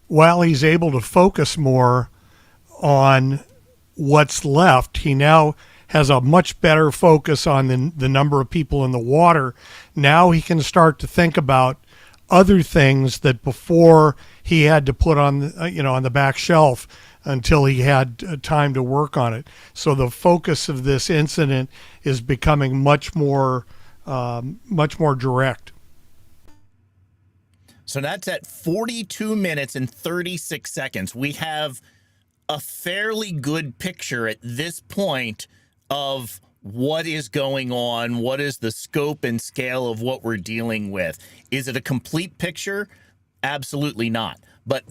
While he's able to focus more on what's left, he now has a much better focus on the number of people in the water. Now he can start to think about other things that before he had to put on on the back shelf until he had time to work on it. So the focus of this incident is becoming much more direct. So that's at 42 minutes and 36 seconds. We have a fairly good picture at this point of what is going on, what is the scope and scale of what we're dealing with. Is it a complete picture? Absolutely not. But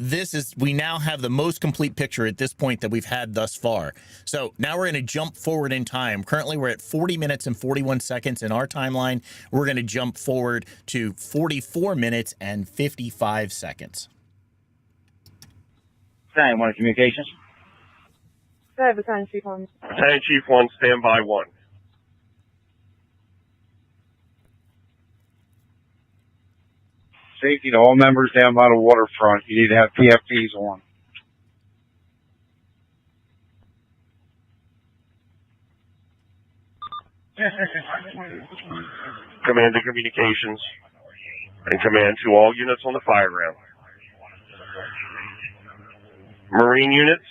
we now have the most complete picture at this point that we've had thus far. So now we're going to jump forward in time. Currently, we're at 40 minutes and 41 seconds in our timeline. We're going to jump forward to 44 minutes and 55 seconds. Battalion 1 communications. Go ahead, Battalion Chief 1. Battalion Chief 1, standby 1. safety to all members down by the waterfront. You need to have PFPs on. Command to communications and command to all units on the fire ground. Marine units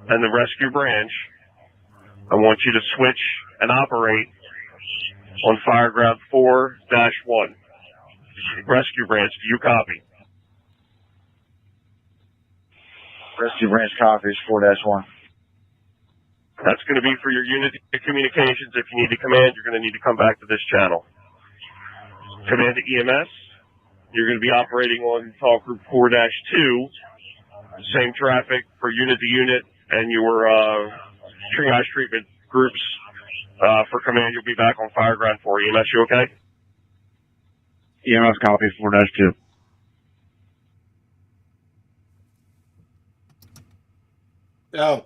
and the rescue branch, I want you to switch and operate on fire ground 4-1. Rescue branch, do you copy? Rescue branch copies 4-1. That's going to be for your unit communications. If you need to command, you're going to need to come back to this channel. Command to EMS, you're going to be operating on talk group 4-2. Same traffic for unit to unit, and your triage treatment groups for command. You'll be back on fire ground 4. EMS, you okay? EMS copies 4-2. So,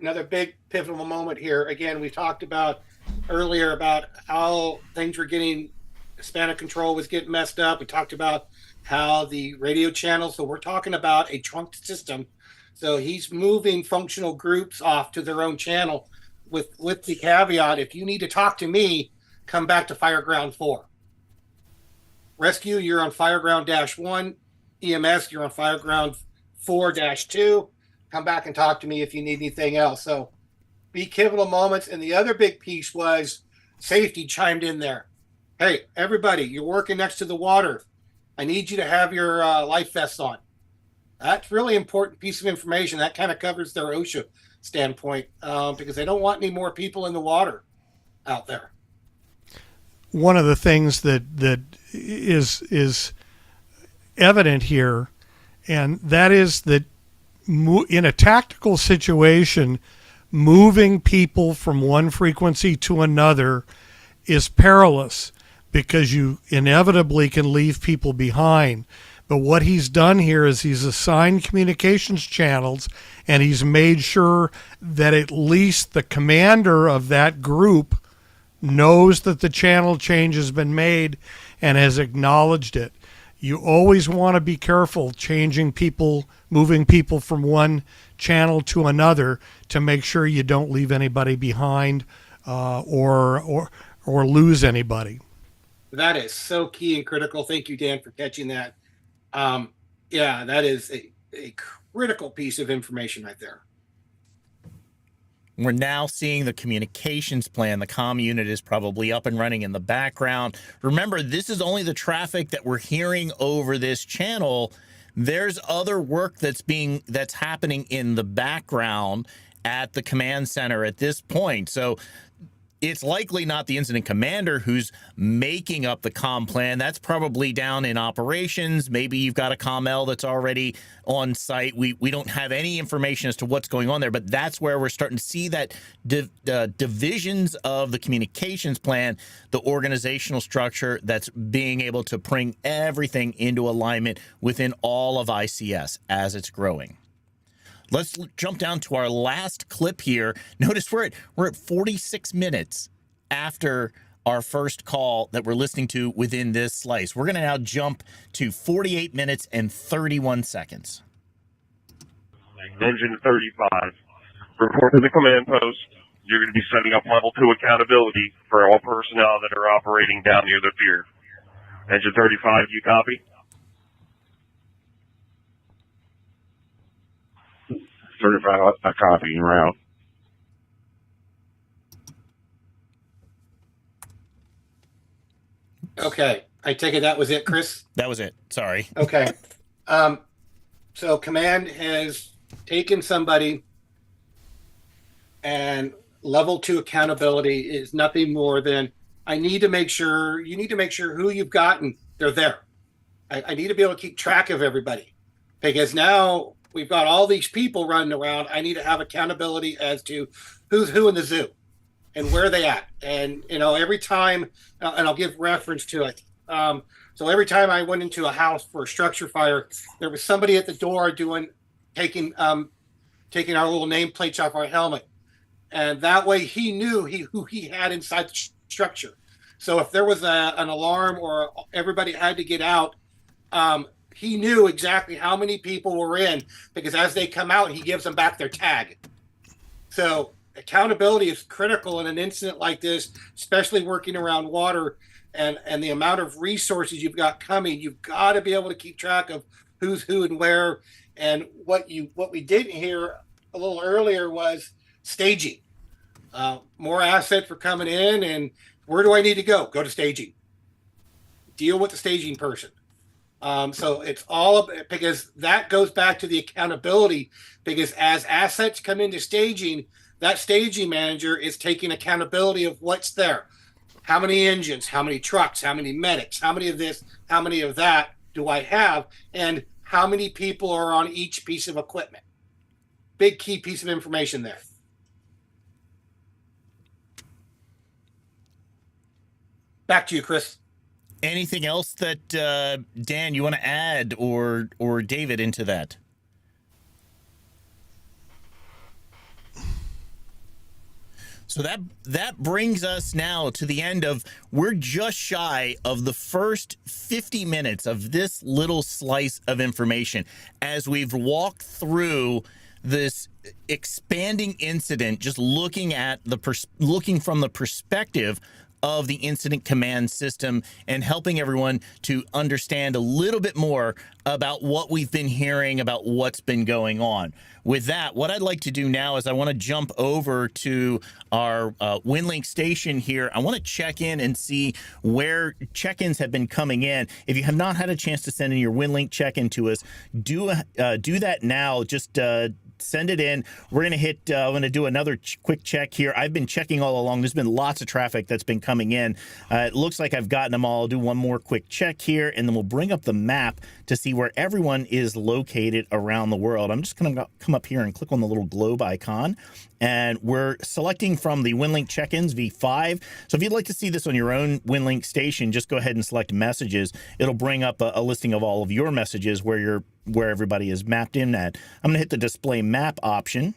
another big pivotal moment here. Again, we talked about earlier about how things were getting, span of control was getting messed up. We talked about how the radio channels, so we're talking about a trunked system. So he's moving functional groups off to their own channel with the caveat, if you need to talk to me, come back to Fireground 4. Rescue, you're on Fireground -1. EMS, you're on Fireground 4-2. Come back and talk to me if you need anything else. So be pivotal moments. And the other big piece was safety chimed in there. Hey, everybody, you're working next to the water. I need you to have your life vests on. That's really important piece of information. That kind of covers their OSHA standpoint because they don't want any more people in the water out there. One of the things that is evident here, and that is that in a tactical situation, moving people from one frequency to another is perilous because you inevitably can leave people behind. But what he's done here is he's assigned communications channels, and he's made sure that at least the commander of that group knows that the channel change has been made and has acknowledged it. You always want to be careful changing people, moving people from one channel to another to make sure you don't leave anybody behind or lose anybody. That is so key and critical. Thank you, Dan, for catching that. Yeah, that is a critical piece of information right there. We're now seeing the communications plan. The comm unit is probably up and running in the background. Remember, this is only the traffic that we're hearing over this channel. There's other work that's happening in the background at the command center at this point. So it's likely not the incident commander who's making up the comm plan. That's probably down in operations. Maybe you've got a comm-L that's already on site. We don't have any information as to what's going on there, but that's where we're starting to see that divisions of the communications plan, the organizational structure that's being able to bring everything into alignment within all of ICS as it's growing. Let's jump down to our last clip here. Notice we're at 46 minutes after our first call that we're listening to within this slice. We're going to now jump to 48 minutes and 31 seconds. Engine 35. Report to the command post. You're going to be setting up level 2 accountability for all personnel that are operating down near the pier. Engine 35, you copy? 35, I copy you route. Okay. I take it that was it, Chris? That was it. Sorry. Okay. So command has taken somebody, and level 2 accountability is nothing more than you need to make sure who you've gotten, they're there. I need to be able to keep track of everybody because now we've got all these people running around. I need to have accountability as to who's who in the zoo and where they at. And, every time, and I'll give reference to it. So every time I went into a house for a structure fire, there was somebody at the door taking our little nameplates off our helmet. And that way he knew who he had inside the structure. So if there was an alarm or everybody had to get out, he knew exactly how many people were in, because as they come out, he gives them back their tag. So accountability is critical in an incident like this, especially working around water and the amount of resources you've got coming. You've got to be able to keep track of who's who and where. And what we didn't hear a little earlier was staging. More assets were coming in, and where do I need to go? Go to staging. Deal with the staging person. So it's all because that goes back to the accountability, because as assets come into staging, that staging manager is taking accountability of what's there. How many engines, how many trucks, how many medics, how many of this, how many of that do I have, and how many people are on each piece of equipment. Big key piece of information there. Back to you, Chris. Anything else that Dan you want to add, or David, into that? So that brings us now to the end of, we're just shy of the first 50 minutes of this little slice of information as we've walked through this expanding incident, just looking at looking from the perspective of the incident command system and helping everyone to understand a little bit more about what we've been hearing about what's been going on. With that, what I'd like to do now is I want to jump over to our Winlink station here. I want to check in and see where check-ins have been coming in. If you have not had a chance to send in your Winlink check-in to us, do that now. Just send it in. We're going to hit, I'm going to do another quick check here. I've been checking all along. There's been lots of traffic that's been coming in. It looks like I've gotten them all. I'll do one more quick check here, and then we'll bring up the map to see where everyone is located around the world. I'm just going to come up here and click on the little globe icon, and we're selecting from the Winlink check-ins V5. So if you'd like to see this on your own Winlink station, just go ahead and select messages. It'll bring up a listing of all of your messages where everybody is mapped in at. I'm going to hit the display map option,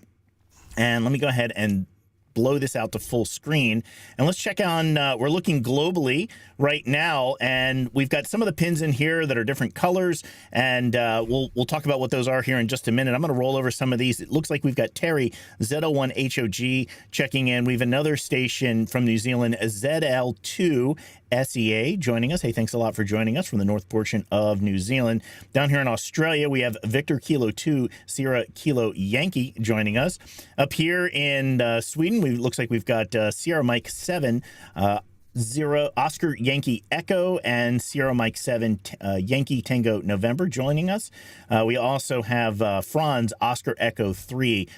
and let me go ahead and blow this out to full screen, and let's check on we're looking globally right now, and we've got some of the pins in here that are different colors, and we'll talk about what those are here in just a minute. I'm going to roll over some of these. It looks like we've got Terry Z01HOG checking in. We have another station from New Zealand, ZL2 SEA, joining us. Hey, thanks a lot for joining us from the north portion of New Zealand. Down here in Australia, we have Victor Kilo 2 Sierra Kilo Yankee joining us. Up here in Sweden, looks like we've got Sierra Mike 7 0 Oscar Yankee Echo and Sierra Mike 7 Yankee Tango November joining us. We also have Franz Oscar Echo 3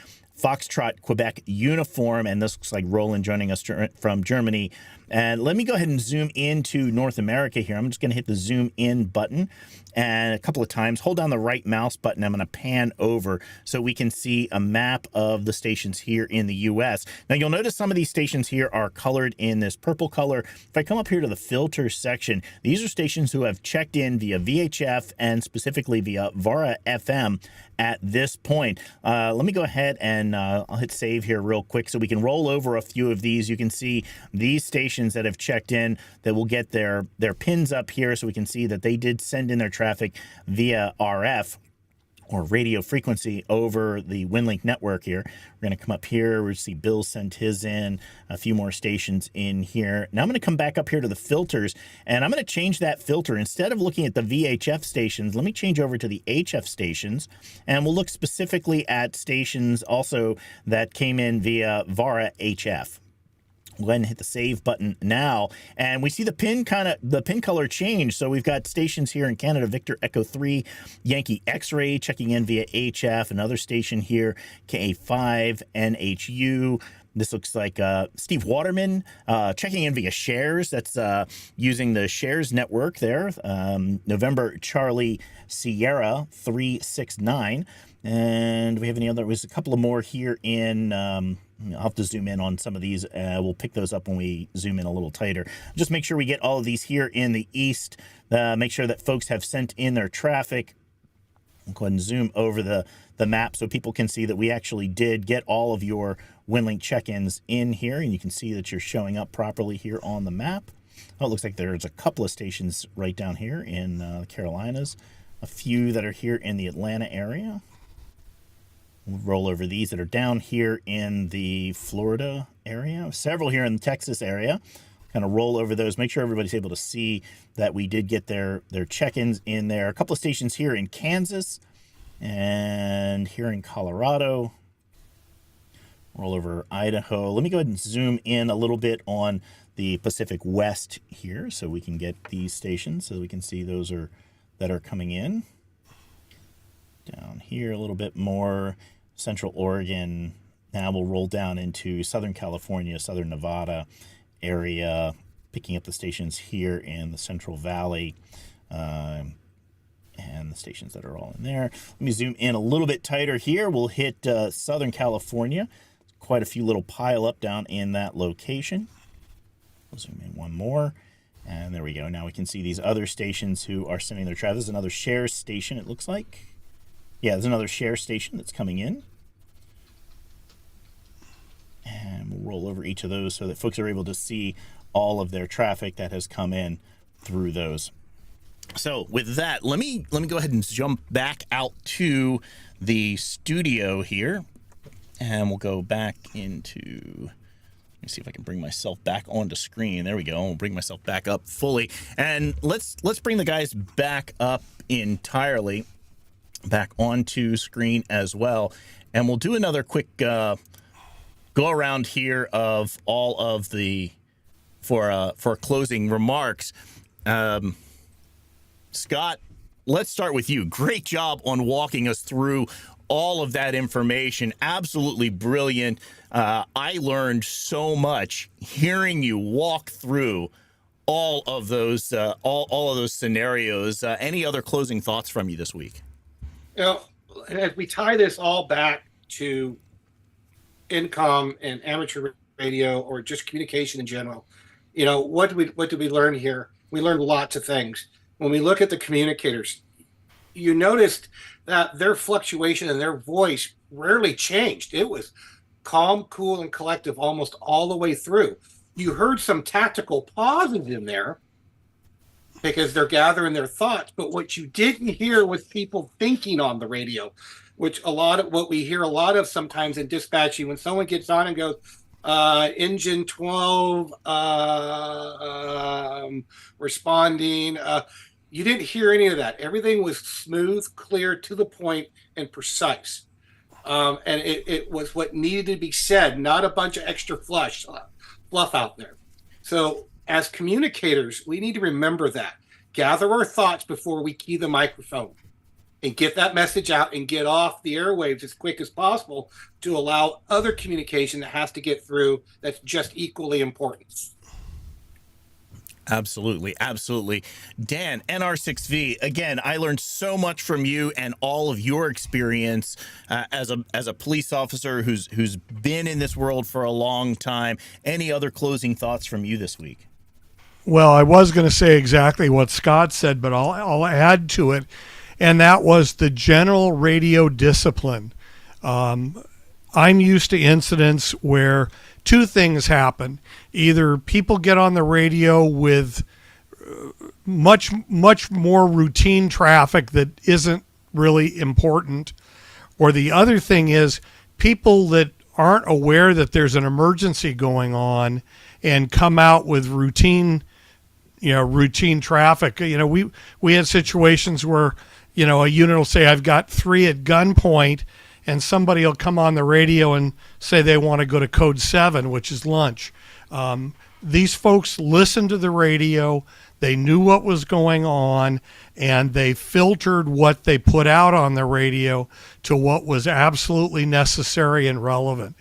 Foxtrot Quebec Uniform, and this looks like Roland joining us from Germany. And let me go ahead and zoom into North America here. I'm just going to hit the zoom in button, and a couple of times hold down the right mouse button. I'm going to pan over so we can see a map of the stations here in the US. Now you'll notice some of these stations here are colored in this purple color. If I come up here to the filter section, these are stations who have checked in via VHF and specifically via VARA FM at this point. Let me go ahead and I'll hit save here real quick so we can roll over a few of these. You can see these stations that have checked in that will get their pins up here so we can see that they did send in their traffic via RF or radio frequency over the Winlink network here. We're going to come up here. We'll see Bill sent his in, a few more stations in here. Now I'm going to come back up here to the filters, and I'm going to change that filter. Instead of looking at the VHF stations, let me change over to the HF stations, and we'll look specifically at stations also that came in via VARA HF. We'll go ahead and hit the save button now, and we see the pin color change. So we've got stations here in Canada, Victor Echo 3 Yankee X-Ray checking in via HF. Another station here, KA5 NHU. This looks like Steve Waterman checking in via Shares. That's using the Shares network there. November Charlie Sierra 369. And do we have any other? There's a couple of more here in, I'll have to zoom in on some of these. We'll pick those up when we zoom in a little tighter. Just make sure we get all of these here in the east. Make sure that folks have sent in their traffic. I'll go ahead and zoom over the map so people can see that we actually did get all of your Winlink check-ins in here, and you can see that you're showing up properly here on the map. Oh, it looks like there's a couple of stations right down here in the Carolinas, a few that are here in the Atlanta area. We'll roll over these that are down here in the Florida area, several here in the Texas area. Kind of roll over those, make sure everybody's able to see that we did get their check-ins in there. A couple of stations here in Kansas and here in Colorado. Roll over Idaho. Let me go ahead and zoom in a little bit on the Pacific West here so we can get these stations so we can see those that are coming in. Down here a little bit more, Central Oregon. Now we'll roll down into Southern California, Southern Nevada area, picking up the stations here in the Central Valley and the stations that are all in there. Let me zoom in a little bit tighter here. We'll hit Southern California. Quite a few little pile up down in that location. We'll zoom in one more. And there we go. Now we can see these other stations who are sending their traffic. There's another share station, it looks like. Yeah, there's another share station that's coming in. And we'll roll over each of those so that folks are able to see all of their traffic that has come in through those. So with that, let me go ahead and jump back out to the studio here. And we'll go back into, let me see if I can bring myself back onto screen. There we go. I'll bring myself back up fully. And let's bring the guys back up entirely, back onto screen as well. And we'll do another quick go around here of all of the, for closing remarks. Scott, let's start with you. Great job on walking us through all of that information. Absolutely brilliant. I learned so much hearing you walk through all of those all of those scenarios. Any other closing thoughts from you this week? You know, as we tie this all back to income and amateur radio or just communication in general, you know, what did we learn here? We learned lots of things. When we look at the communicators, you noticed that their fluctuation and their voice rarely changed. It was calm, cool, and collective almost all the way through. You heard some tactical pauses in there because they're gathering their thoughts, but what you didn't hear was people thinking on the radio, which a lot of what we hear a lot of sometimes in dispatching when someone gets on and goes, engine 12 responding. You didn't hear any of that. Everything was smooth, clear, to the point, and precise. And it was what needed to be said, not a bunch of extra fluff out there. So as communicators, we need to remember that. Gather our thoughts before we key the microphone and get that message out and get off the airwaves as quick as possible to allow other communication that has to get through that's just equally important. Absolutely. Absolutely. Dan, NR6V, again, I learned so much from you and all of your experience as a police officer who's been in this world for a long time. Any other closing thoughts from you this week? Well, I was going to say exactly what Scott said, but I'll add to it, and that was the general radio discipline. I'm used to incidents where two things happen. Either people get on the radio with much more routine traffic that isn't really important, or the other thing is people that aren't aware that there's an emergency going on and come out with routine traffic. We had situations where, a unit will say, I've got 3 at gunpoint, and somebody will come on the radio and say they want to go to code 7, which is lunch. These folks listened to the radio, they knew what was going on, and they filtered what they put out on the radio to what was absolutely necessary and relevant.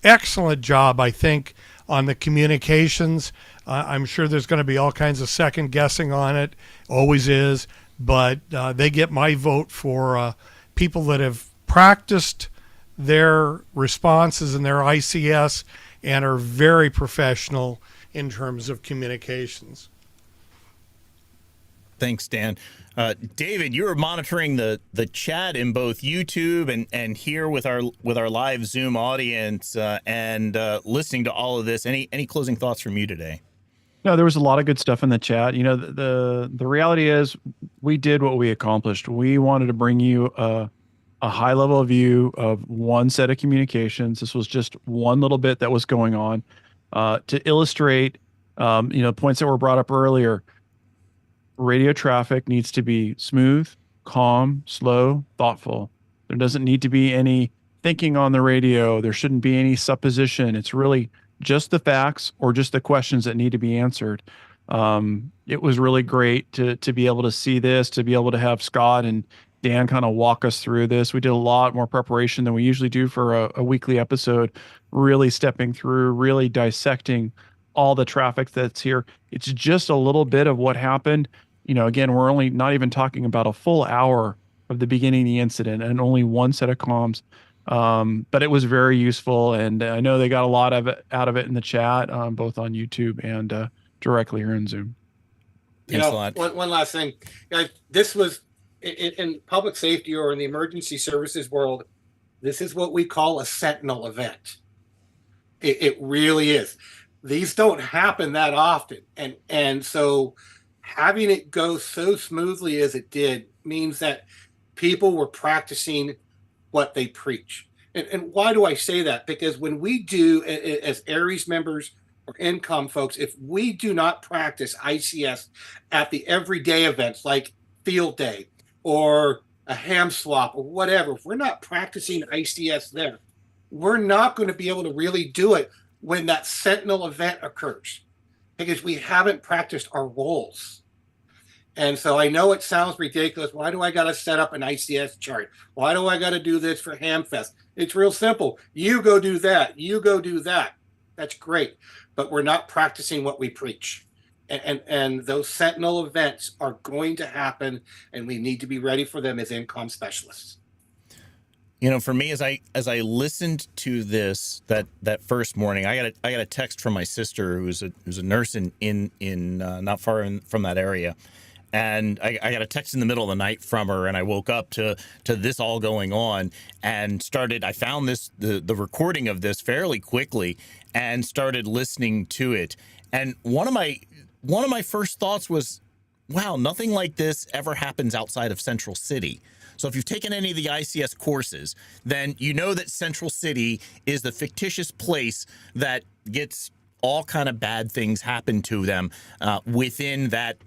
Excellent job, I think, on the communications. I'm sure there's going to be all kinds of second guessing on it, always is, but they get my vote for people that have practiced their responses in their ICS and are very professional in terms of communications. Thanks, Dan. David, you're monitoring the chat in both YouTube and here with our live Zoom audience and listening to all of this. Any closing thoughts from you today? No, there was a lot of good stuff in the chat. You know, the reality is we did what we accomplished. We wanted to bring you a high level view of one set of communications. This was just one little bit that was going on to illustrate, you know, points that were brought up earlier. Radio traffic needs to be smooth, calm, slow, thoughtful. There doesn't need to be any thinking on the radio. There shouldn't be any supposition. It's really just the facts or just the questions that need to be answered. It was really great to be able to see this, to be able to have Scott and Dan kind of walk us through this. We did a lot more preparation than we usually do for a weekly episode, really stepping through, really dissecting all the traffic that's here. It's just a little bit of what happened. You know, again, we're only not even talking about a full hour of the beginning of the incident and only one set of comms. But it was very useful, and I know they got a lot of it out of it in the chat, both on YouTube and directly here in Zoom. Thanks a lot. One last thing. This was in public safety or in the emergency services world, this is what we call a sentinel event. It really is. These don't happen that often. And so having it go so smoothly as it did means that people were practicing what they preach. And why do I say that? Because when we do, as Aries members or income folks, if we do not practice ICS at the everyday events like field day or a ham swap or whatever, if we're not practicing ICS there, we're not going to be able to really do it when that sentinel event occurs because we haven't practiced our roles. And so I know it sounds ridiculous. Why do I got to set up an ICS chart? Why do I got to do this for Hamfest? It's real simple. You go do that. You go do that. That's great. But we're not practicing what we preach. And those sentinel events are going to happen, and we need to be ready for them as income specialists. You know, for me, as I listened to this that first morning, I got a text from my sister who's a nurse in not far from that area. And I got a text in the middle of the night from her, and I woke up to this all going on and I found the recording of this fairly quickly and started listening to it. And one of my first thoughts was, wow, nothing like this ever happens outside of Central City. So if you've taken any of the ICS courses, then you know that Central City is the fictitious place that gets all kind of bad things happen to them within that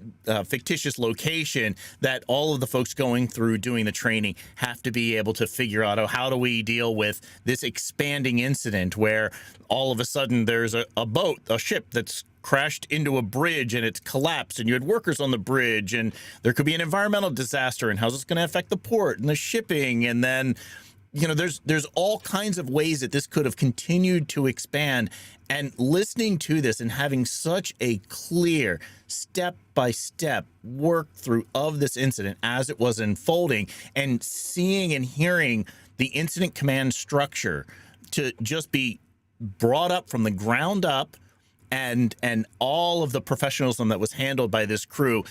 fictitious location that all of the folks going through doing the training have to be able to figure out, how do we deal with this expanding incident where all of a sudden there's a ship that's crashed into a bridge and it's collapsed and you had workers on the bridge and there could be an environmental disaster and how's this going to affect the port and the shipping. And then, you know, there's all kinds of ways that this could have continued to expand. And listening to this and having such a clear step-by-step work through of this incident as it was unfolding and seeing and hearing the incident command structure to just be brought up from the ground up and all of the professionalism that was handled by this crew,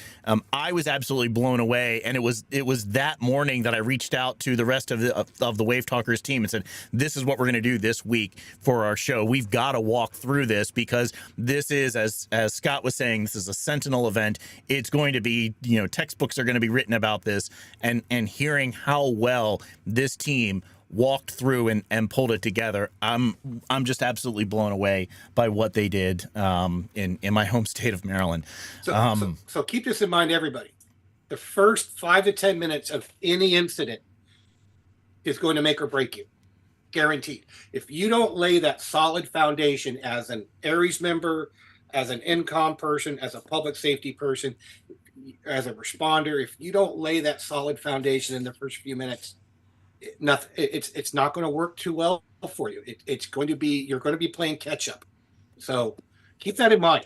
I was absolutely blown away. And it was that morning that I reached out to the rest of the WaveTalkers team and said, this is what we're going to do this week for our show. We've got to walk through this because this is, as Scott was saying, this is a sentinel event. It's going to be, you know, textbooks are going to be written about this, and hearing how well this team walked through and pulled it together. I'm just absolutely blown away by what they did in my home state of Maryland. So keep this in mind, everybody. The first 5 to 10 minutes of any incident is going to make or break you, guaranteed. If you don't lay that solid foundation as an Aries member, as an INCOM person, as a public safety person, as a responder, if you don't lay that solid foundation in the first few minutes, it's not going to work too well for you. It's going to be, you're going to be playing catch up. So keep that in mind.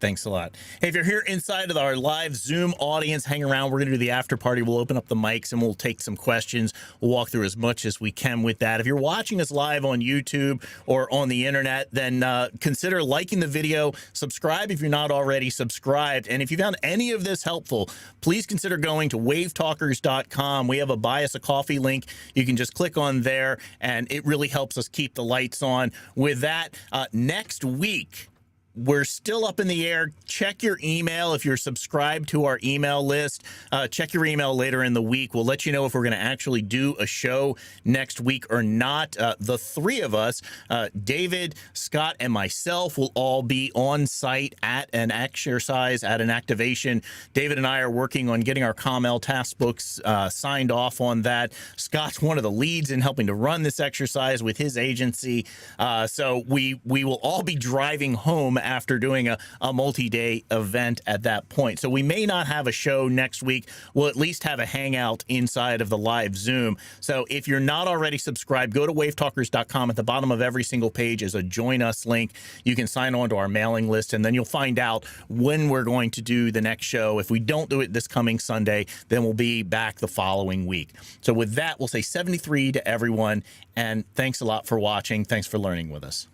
Thanks a lot. Hey, if you're here inside of our live Zoom audience, hang around. We're going to do the after party. We'll open up the mics and we'll take some questions. We'll walk through as much as we can with that. If you're watching us live on YouTube or on the internet, then consider liking the video. Subscribe if you're not already subscribed. And if you found any of this helpful, please consider going to wavetalkers.com. We have a buy us a coffee link. You can just click on there, and it really helps us keep the lights on. With that, next week, we're still up in the air. Check your email if you're subscribed to our email list. Check your email later in the week. We'll let you know if we're going to actually do a show next week or not. The three of us, David, Scott, and myself, will all be on site at an exercise, at an activation. David and I are working on getting our COML task books signed off on that. Scott's one of the leads in helping to run this exercise with his agency. So we will all be driving home after doing a multi-day event at that point. So we may not have a show next week. We'll at least have a hangout inside of the live Zoom. So if you're not already subscribed, go to wavetalkers.com. At the bottom of every single page is a join us link. You can sign on to our mailing list, and then you'll find out when we're going to do the next show. If we don't do it this coming Sunday, then we'll be back the following week. So with that, we'll say 73 to everyone, and thanks a lot for watching. Thanks for learning with us.